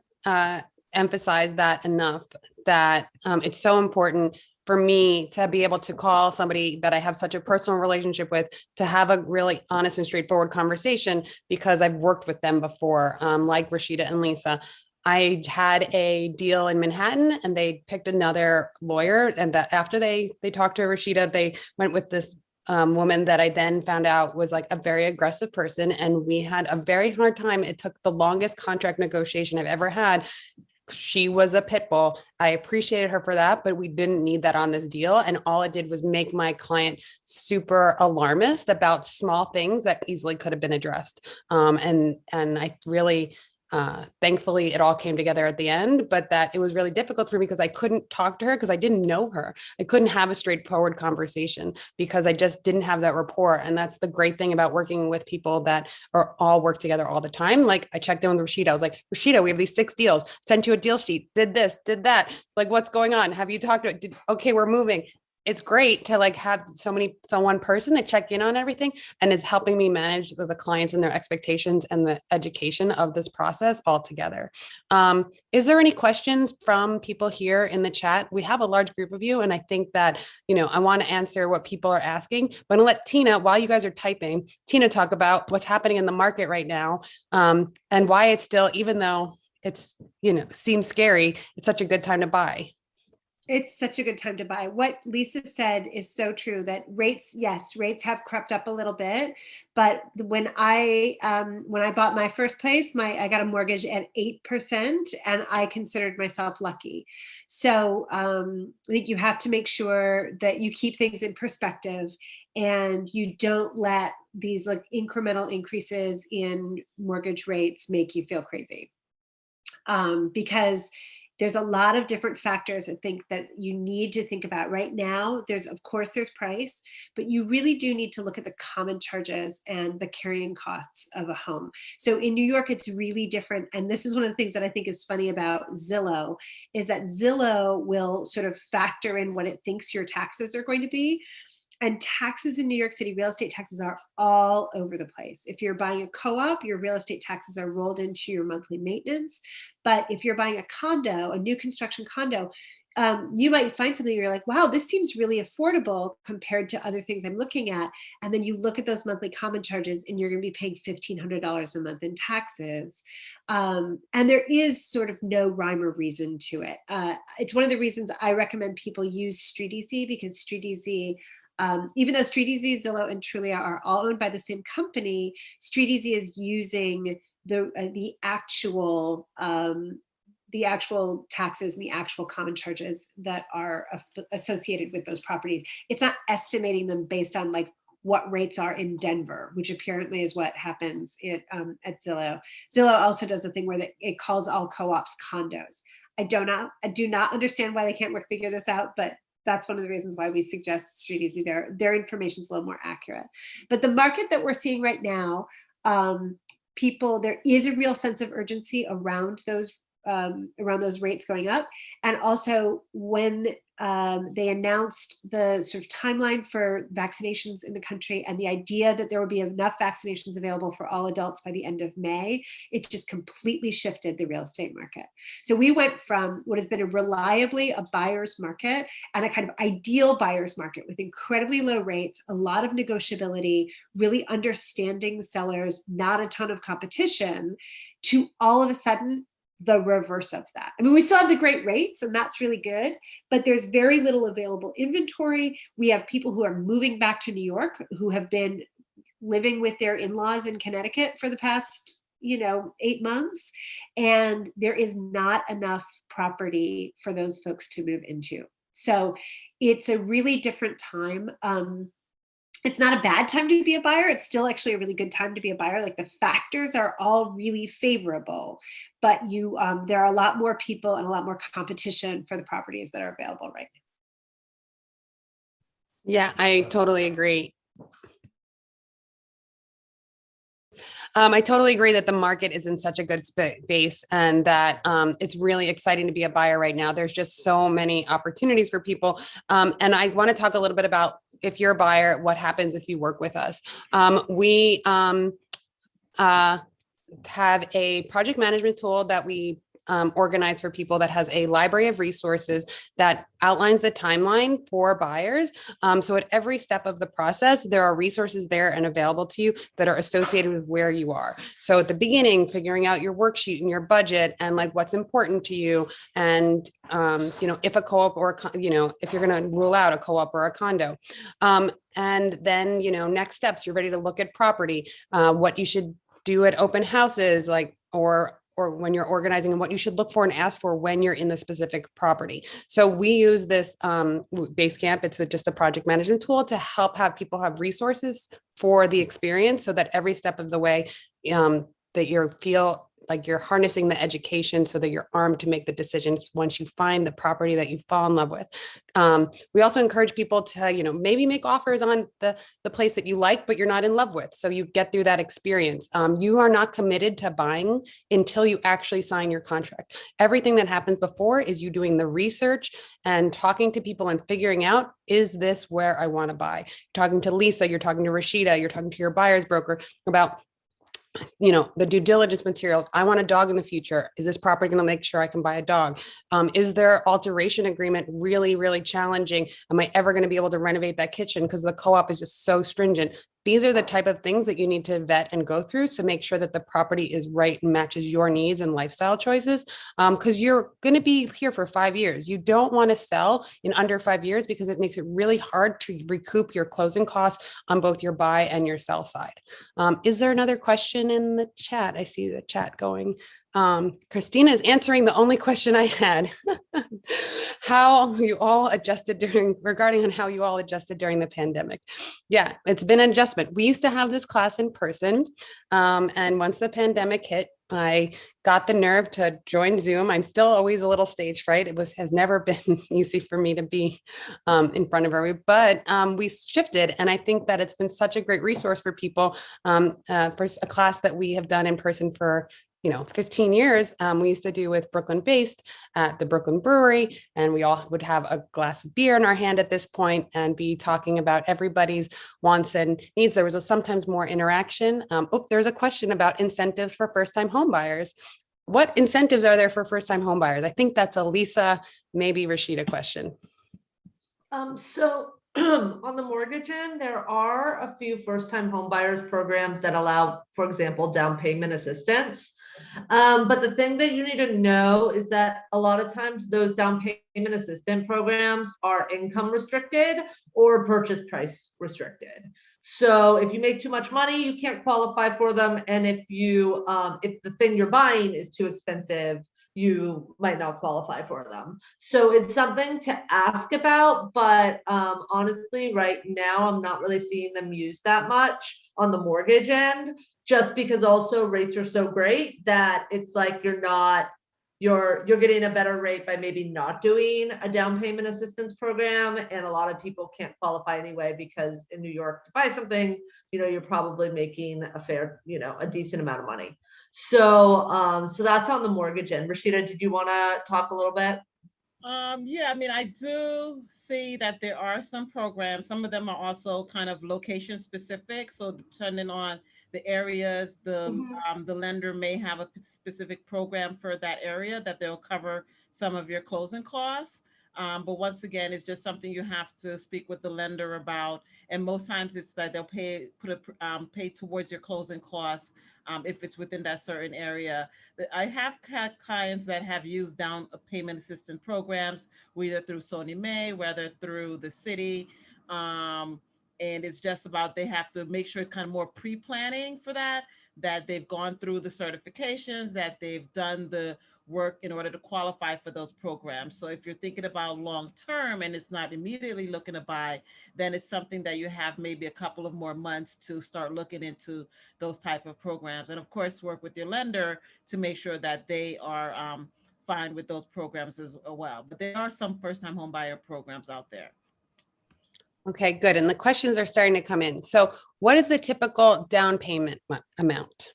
emphasize that enough, that it's so important for me to be able to call somebody that I have such a personal relationship with, to have a really honest and straightforward conversation, because I've worked with them before, like Rashidah and Lisa. I had a deal in Manhattan and they picked another lawyer, and that after they talked to Rashidah, they went with this woman that I then found out was like a very aggressive person. And we had a very hard time. It took the longest contract negotiation I've ever had. She was a pit bull. I appreciated her for that, but we didn't need that on this deal. And all it did was make my client super alarmist about small things that easily could have been addressed. And I really, thankfully it all came together at the end, but that it was really difficult for me because I couldn't talk to her because I didn't know her. I couldn't have a straightforward conversation because I just didn't have that rapport. And that's the great thing about working with people that are all work together all the time. Like, I checked in with Rashidah. I was like, Rashidah, we have these 6 deals, sent you a deal sheet, did this, did that. Like, what's going on? Have you talked to it? Okay, we're moving. It's great to like have one person that check in on everything and is helping me manage the clients and their expectations and the education of this process all together. Is there any questions from people here in the chat? We have a large group of you, and I think that, I want to answer what people are asking, but I'm gonna let Tina, while you guys are typing, Tina talk about what's happening in the market right now, and why it's still, even though it's, seems scary, it's such a good time to buy. It's such a good time to buy. What Lisa said is so true, that rates have crept up a little bit. But when I bought my first place, I got a mortgage at 8%, and I considered myself lucky. So I think you have to make sure that you keep things in perspective and you don't let these like incremental increases in mortgage rates make you feel crazy. Because there's a lot of different factors I think that you need to think about right now. There's price, but you really do need to look at the common charges and the carrying costs of a home. So in New York, it's really different. And this is one of the things that I think is funny about Zillow, is that Zillow will sort of factor in what it thinks your taxes are going to be. And taxes in New York City, real estate taxes are all over the place. If you're buying a co-op, your real estate taxes are rolled into your monthly maintenance. But if you're buying a condo, a new construction condo, you might find something you're like, wow, this seems really affordable compared to other things I'm looking at. And then you look at those monthly common charges and you're going to be paying $1,500 a month in taxes. And there is sort of no rhyme or reason to it. It's one of the reasons I recommend people use StreetEasy, because StreetEasy, even though StreetEasy, Zillow, and Trulia are all owned by the same company, StreetEasy is using the actual taxes and the actual common charges that are associated with those properties. It's not estimating them based on like what rates are in Denver, which apparently is what happens at Zillow. Zillow also does a thing where it calls all co-ops condos. I do not understand why they can't figure this out, but that's one of the reasons why we suggest StreetEasy. Their information is a little more accurate. But the market that we're seeing right now, there is a real sense of urgency around those rates going up. And also when they announced the sort of timeline for vaccinations in the country and the idea that there would be enough vaccinations available for all adults by the end of May, it just completely shifted the real estate market. So we went from what has been reliably a buyer's market and a kind of ideal buyer's market with incredibly low rates, a lot of negotiability, really understanding sellers, not a ton of competition, to all of a sudden the reverse of that. I mean, we still have the great rates, and that's really good, but there's very little available inventory. We have people who are moving back to New York who have been living with their in-laws in Connecticut for the past 8 months, and there is not enough property for those folks to move into. So it's a really different time. It's not a bad time to be a buyer. It's still actually a really good time to be a buyer. Like, the factors are all really favorable, but there are a lot more people and a lot more competition for the properties that are available right now. Yeah, I totally agree. I totally agree that the market is in such a good space, and that it's really exciting to be a buyer right now. There's just so many opportunities for people. And I want to talk a little bit about, if you're a buyer, what happens if you work with us. We have a project management tool that we organize for people that has a library of resources that outlines the timeline for buyers. So at every step of the process, there are resources there and available to you that are associated with where you are. So at the beginning, figuring out your worksheet and your budget and like what's important to you. And, if a co-op or, if you're going to rule out a co-op or a condo. And then, next steps, you're ready to look at property, what you should do at open houses, or when you're organizing, and what you should look for and ask for when you're in the specific property. So we use this Basecamp. It's just a project management tool to help have people have resources for the experience, so that every step of the way that you feel like you're harnessing the education, so that you're armed to make the decisions once you find the property that you fall in love with. We also encourage people to, maybe make offers on the place that you like, but you're not in love with. So you get through that experience. You are not committed to buying until you actually sign your contract. Everything that happens before is you doing the research and talking to people and figuring out, is this where I want to buy? You're talking to Lisa, you're talking to Rashidah, you're talking to your buyer's broker about the due diligence materials. I want a dog in the future. Is this property going to make sure I can buy a dog? Is their alteration agreement really, really challenging? Am I ever going to be able to renovate that kitchen because the co-op is just so stringent? These are the type of things that you need to vet and go through to make sure that the property is right and matches your needs and lifestyle choices. Because you're going to be here for 5 years. You don't want to sell in under 5 years, because it makes it really hard to recoup your closing costs on both your buy and your sell side. Is there another question in the chat? I see the chat going. Christina is answering the only question I had. Regarding on how you all adjusted during the pandemic. Yeah, it's been an adjustment. We used to have this class in person. And once the pandemic hit, I got the nerve to join Zoom. I'm still always a little stage fright. Has never been easy for me to be in front of everybody, but we shifted. And I think that it's been such a great resource for people. For a class that we have done in person for 15 years, we used to do with Brooklyn based at the Brooklyn Brewery, and we all would have a glass of beer in our hand at this point and be talking about everybody's wants and needs. There was sometimes more interaction. There's a question about incentives for first-time home buyers. What incentives are there for first-time home buyers? I think that's a Lisa, maybe Rashidah question. So on the mortgage end, there are a few first-time home buyers programs that allow, for example, down payment assistance. But the thing that you need to know is that a lot of times those down payment assistance programs are income restricted or purchase price restricted. So if you make too much money, you can't qualify for them. And if the thing you're buying is too expensive, you might not qualify for them. So it's something to ask about, but honestly, right now, I'm not really seeing them used that much on the mortgage end, just because also rates are so great that it's like you're getting a better rate by maybe not doing a down payment assistance program. And a lot of people can't qualify anyway, because in New York to buy something, you're probably making a decent amount of money. So that's on the mortgage end. Rashidah, did you want to talk a little bit? Yeah, I mean, I do see that there are some programs. Some of them are also kind of location specific. So depending on the areas, the lender may have a specific program for that area that they'll cover some of your closing costs. But once again, it's just something you have to speak with the lender about. And most times it's that they'll pay towards your closing costs if it's within that certain area. I have had clients that have used down payment assistance programs, whether through Sony May, whether through the city. And it's just about, they have to make sure it's kind of more pre-planning for that they've gone through the certifications, that they've done the work in order to qualify for those programs. So if you're thinking about long-term and it's not immediately looking to buy, then it's something that you have maybe a couple of more months to start looking into those type of programs. And of course, work with your lender to make sure that they are fine with those programs as well. But there are some first-time home buyer programs out there. Okay, good. And the questions are starting to come in. So what is the typical down payment amount?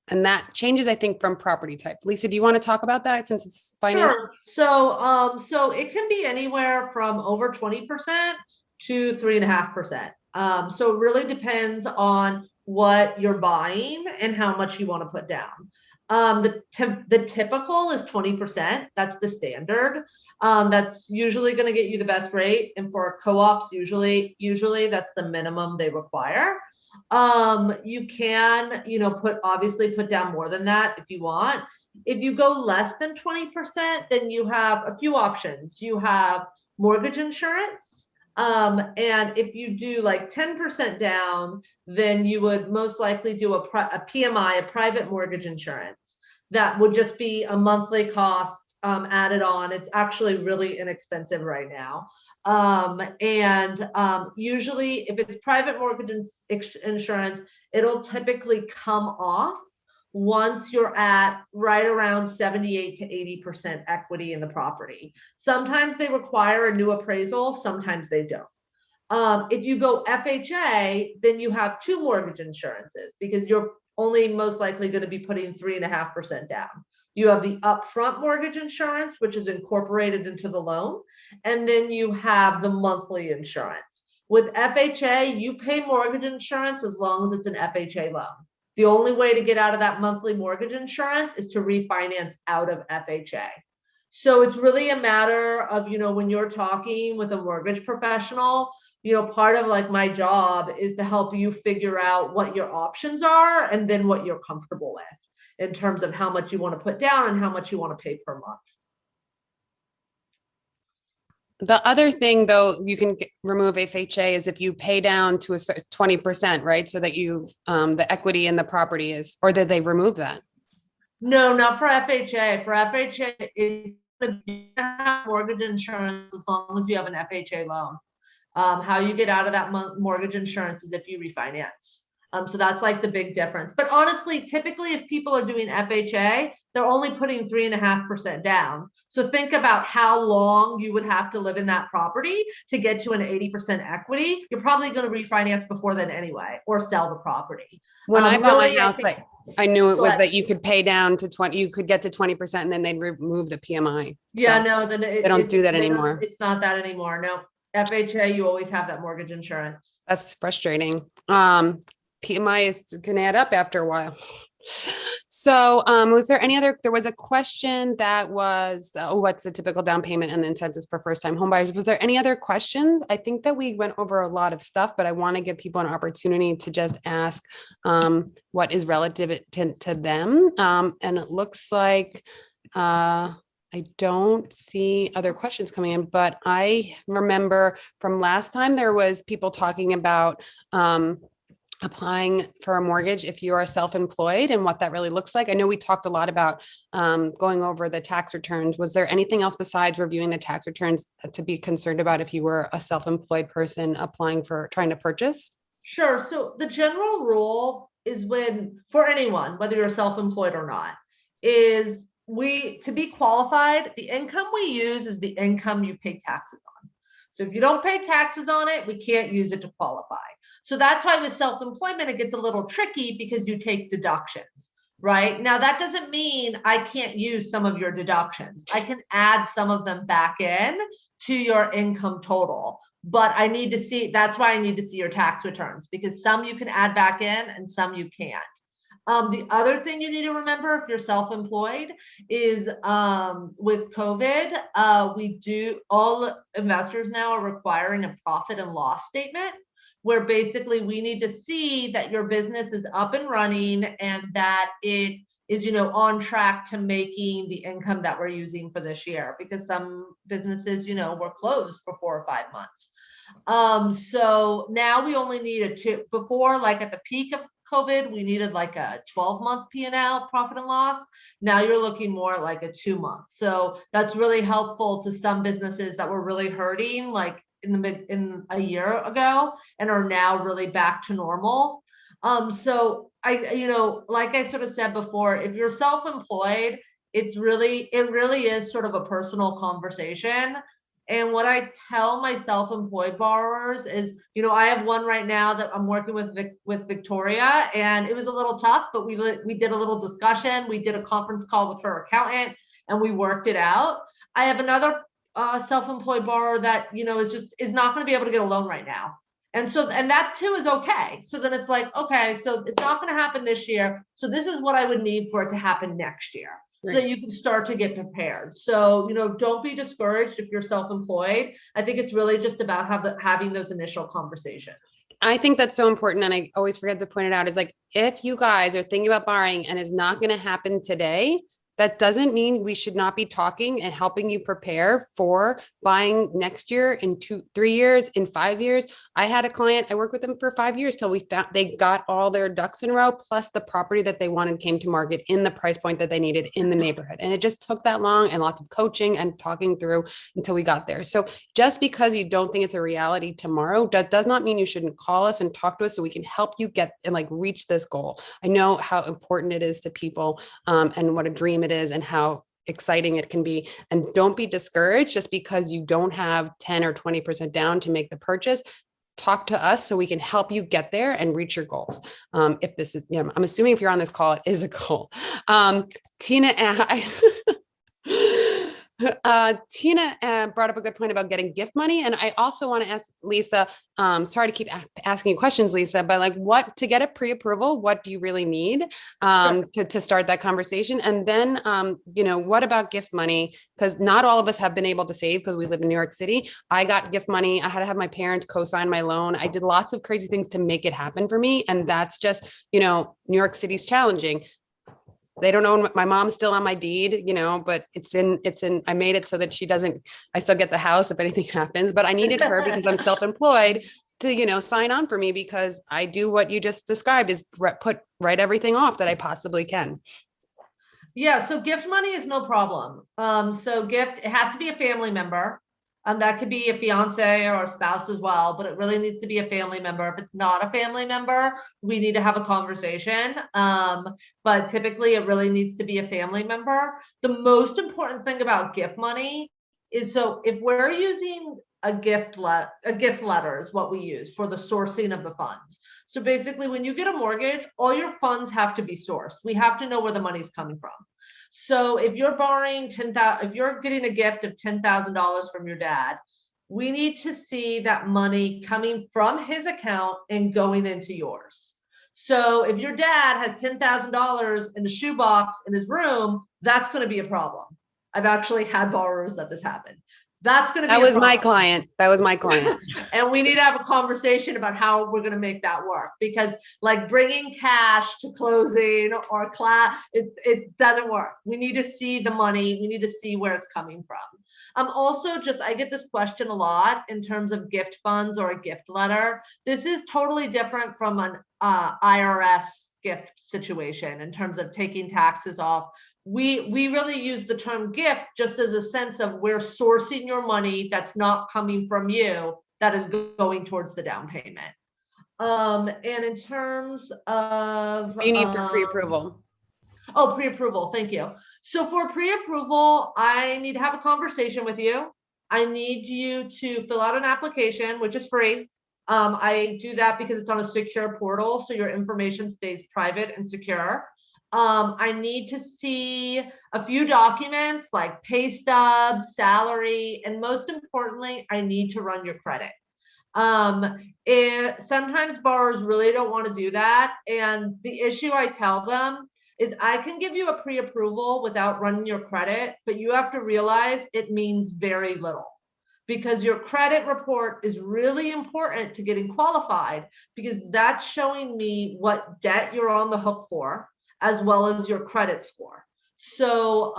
And that changes, I think, from property type. Lisa, do you want to talk about that since it's finance? Sure. So it can be anywhere from over 20% to 3.5%. So it really depends on what you're buying and how much you want to put down. The typical is 20%. That's the standard. That's usually going to get you the best rate. And for co-ops, usually that's the minimum they require. You can, obviously put down more than that if you want. If you go less than 20%, then you have a few options. You have mortgage insurance. And if you do like 10% down, then you would most likely do a PMI, a private mortgage insurance. That would just be a monthly cost added on. It's actually really inexpensive right now. Usually if it's private mortgage insurance, it'll typically come off once you're at right around 78 to 80% equity in the property. Sometimes they require a new appraisal, sometimes they don't. If you go FHA, then you have two mortgage insurances because you're only most likely going to be putting 3.5% down. You have the upfront mortgage insurance, which is incorporated into the loan, and then you have the monthly insurance. With FHA, you pay mortgage insurance as long as it's an FHA loan. The only way to get out of that monthly mortgage insurance is to refinance out of FHA. So it's really a matter of, when you're talking with a mortgage professional, part of like my job is to help you figure out what your options are and then what you're comfortable with in terms of how much you want to put down and how much you want to pay per month. The other thing, though, you can remove FHA is if you pay down to a 20%, right? So that you, the equity in the property is, or did they remove that? No, not for FHA. For FHA, it's going to have mortgage insurance as long as you have an FHA loan. How you get out of that mortgage insurance is if you refinance. So that's like the big difference. But honestly, typically if people are doing FHA, they're only putting 3.5% down. So think about how long you would have to live in that property to get to an 80% equity. You're probably going to refinance before then anyway, or sell the property. When I bought my house, I knew it was that you could pay down to 20, you could get to 20% and then they'd remove the PMI. Yeah, so no, then they don't do that anymore. It's not that anymore. No, FHA, you always have that mortgage insurance. That's frustrating. PMI can add up after a while. So was there any other, there was a question that was, what's the typical down payment and the incentives for first-time homebuyers? Was there any other questions? I think that we went over a lot of stuff, but I want to give people an opportunity to just ask what is relative to them. And it looks like I don't see other questions coming in, but I remember from last time there was people talking about applying for a mortgage if you are self-employed and what that really looks like. I know we talked a lot about going over the tax returns. Was there anything else besides reviewing the tax returns to be concerned about if you were a self-employed person applying for trying to purchase? Sure. So the general rule is for anyone, whether you're self-employed or not, is to be qualified, the income we use is the income you pay taxes on. So if you don't pay taxes on it, we can't use it to qualify. So that's why with self-employment, it gets a little tricky because you take deductions, right? Now, that doesn't mean I can't use some of your deductions. I can add some of them back in to your income total, but that's why I need to see your tax returns because some you can add back in and some you can't. The other thing you need to remember if you're self-employed is with COVID, all investors now are requiring a profit and loss statement where basically we need to see that your business is up and running and that it is, on track to making the income that we're using for this year, because some businesses, were closed for 4 or 5 months. So now we only need before, like at the peak of COVID, we needed like a 12-month P&L, profit and loss. Now you're looking more like a 2-month. So that's really helpful to some businesses that were really hurting like in a year ago and are now really back to normal. So like I sort of said before, if you're self-employed, it really is sort of a personal conversation. And what I tell my self-employed borrowers is, I have one right now that I'm working with Victoria, and it was a little tough, but we did a little discussion. We did a conference call with her accountant and we worked it out. I have another self-employed borrower that, is not going to be able to get a loan right now. And that too is okay. So then it's like, okay, so it's not going to happen this year. So this is what I would need for it to happen next year. Right. So that you can start to get prepared. So, don't be discouraged if you're self-employed. I think it's really just about having those initial conversations. I think that's so important. And I always forget to point it out is like, if you guys are thinking about borrowing and it's not going to happen today, that doesn't mean we should not be talking and helping you prepare for buying next year, in 2-3 years, in 5 years. I had a client, I worked with them for 5 years till they got all their ducks in a row, plus the property that they wanted came to market in the price point that they needed in the neighborhood. And it just took that long and lots of coaching and talking through until we got there. So just because you don't think it's a reality tomorrow does not mean you shouldn't call us and talk to us so we can help you get and like reach this goal. I know how important it is to people and what a dream it is and how exciting it can be. And don't be discouraged just because you don't have 10 or 20% down to make the purchase. Talk to us so we can help you get there and reach your goals. If this is, I'm assuming if you're on this call, it is a goal. Tina and Tina brought up a good point about getting gift money. And I also want to ask Lisa, sorry to keep asking you questions, Lisa, but like to get a pre-approval, what do you really need to start that conversation? And then, what about gift money? Because not all of us have been able to save because we live in New York City. I got gift money. I had to have my parents co-sign my loan. I did lots of crazy things to make it happen for me. And that's just, New York City's challenging. They don't know my mom's still on my deed, but it's in, I made it so that I still get the house if anything happens, but I needed her because I'm self-employed to, sign on for me because I do what you just described is write everything off that I possibly can. Yeah. So gift money is no problem. So it has to be a family member. That could be a fiance or a spouse as well, but it really needs to be a family member. If it's not a family member, we need to have a conversation. But typically it really needs to be a family member. The most important thing about gift money is, so if we're using a gift letter is what we use for the sourcing of the funds. So basically when you get a mortgage, all your funds have to be sourced. We have to know where the money's coming from. So if you're borrowing if you're getting a gift of $10,000 from your dad, we need to see that money coming from his account and going into yours. So if your dad has $10,000 in a shoebox in his room, that's going to be a problem. I've actually had borrowers that this happened. That's going to be That was my client. And we need to have a conversation about how we're going to make that work, because like bringing cash to closing or it doesn't work. We need to see the money. We need to see where it's coming from. I get this question a lot in terms of gift funds or a gift letter. This is totally different from an IRS gift situation in terms of taking taxes off. We really use the term gift just as a sense of we're sourcing your money that's not coming from you, that is going towards the down payment. And in terms of what do you need for pre-approval? Oh, pre-approval. Thank you. So for pre-approval, I need to have a conversation with you. I need you to fill out an application, which is free. I do that because it's on a secure portal, so your information stays private and secure. I need to see a few documents like pay stubs, salary, and most importantly, I need to run your credit. Sometimes borrowers really don't want to do that. And the issue I tell them is I can give you a pre-approval without running your credit, but you have to realize it means very little. because your credit report is really important to getting qualified, because that's showing me what debt you're on the hook for, as well as your credit score. So,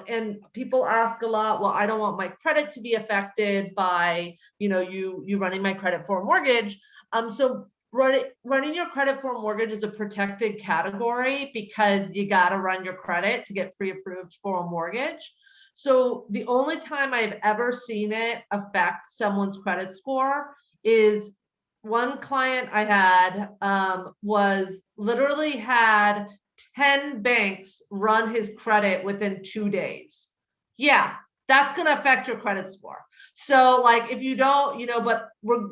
and people ask a lot, well, I don't want my credit to be affected by, you running my credit for a mortgage. So running your credit for a mortgage is a protected category, because you got to run your credit to get pre-approved for a mortgage. So the only time I've ever seen it affect someone's credit score is one client I had was literally had 10 banks run his credit within 2 days. Yeah, that's going to affect your credit score. So like if you don't, but we're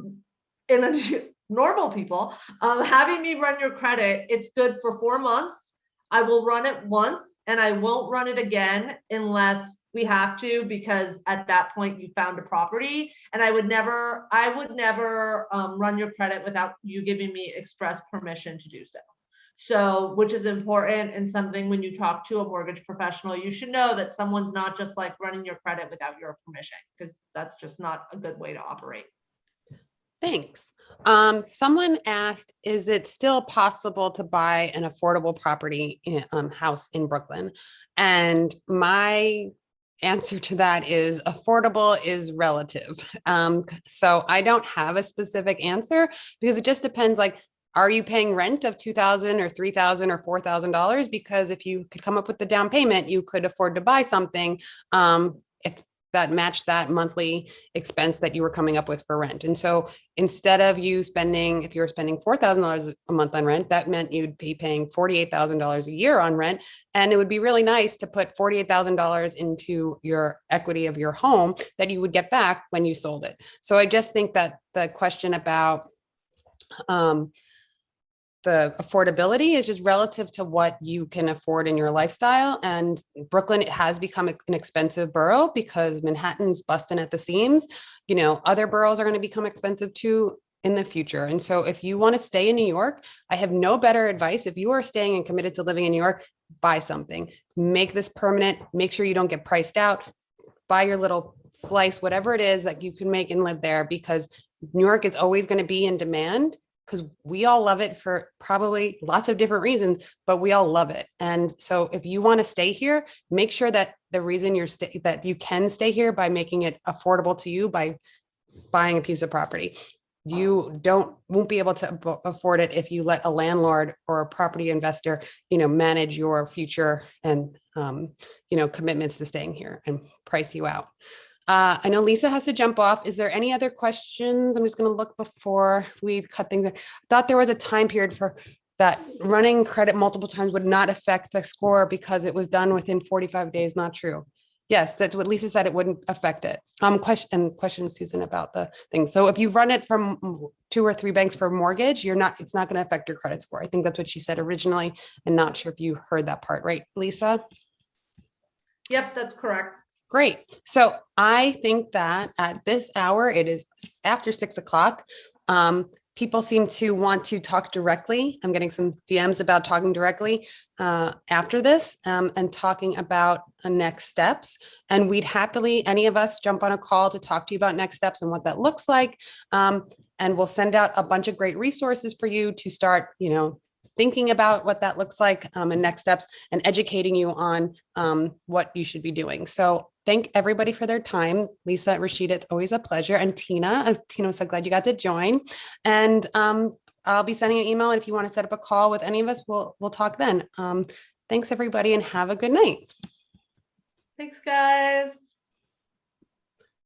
in a normal people, having me run your credit, it's good for 4 months. I will run it once and I won't run it again unless we have to, because at that point you found a property, and I would never run your credit without you giving me express permission to do so. So, which is important, and something when you talk to a mortgage professional, you should know that someone's not just like running your credit without your permission, because that's just not a good way to operate. Thanks. Someone asked, is it still possible to buy an affordable property house in Brooklyn? And my answer to that is affordable is relative. So I don't have a specific answer, because it just depends, like, are you paying rent of $2,000 or $3,000 or $4,000? Because if you could come up with the down payment, you could afford to buy something if that matched that monthly expense that you were coming up with for rent. And so instead of you spending, if you were spending $4,000 a month on rent, that meant you'd be paying $48,000 a year on rent. And it would be really nice to put $48,000 into your equity of your home that you would get back when you sold it. So I just think that the question about the affordability is just relative to what you can afford in your lifestyle. And Brooklyn, it has become an expensive borough because Manhattan's busting at the seams. Other boroughs are going to become expensive too in the future. And so if you want to stay in New York, I have no better advice. If you are staying and committed to living in New York, buy something, make this permanent, make sure you don't get priced out, buy your little slice, whatever it is that you can make and live there, because New York is always going to be in demand, because we all love it for probably lots of different reasons, but we all love it. And so if you want to stay here, make sure that the reason that you can stay here by making it affordable to you by buying a piece of property. You won't be able to afford it if you let a landlord or a property investor, manage your future and, commitments to staying here and price you out. I know Lisa has to jump off. Is there any other questions? I'm just going to look before we cut things. I thought there was a time period for that running credit multiple times would not affect the score because it was done within 45 days. Not true. Yes, that's what Lisa said. It wouldn't affect it. Question Susan about the thing. So if you run it from 2 or 3 banks for a mortgage, it's not going to affect your credit score. I think that's what she said originally, and not sure if you heard that part, right, Lisa? Yep, that's correct. Great. So I think that at this hour, it is after 6 o'clock. People seem to want to talk directly. I'm getting some DMs about talking directly after this and talking about next steps. And we'd happily, any of us, jump on a call to talk to you about next steps and what that looks like. And we'll send out a bunch of great resources for you to start, thinking about what that looks like and next steps, and educating you on what you should be doing. So thank everybody for their time. Lisa, Rashidah, it's always a pleasure. And Tina, I'm so glad you got to join. And I'll be sending an email. And if you want to set up a call with any of us, we'll talk then. Thanks everybody, and have a good night. Thanks, guys.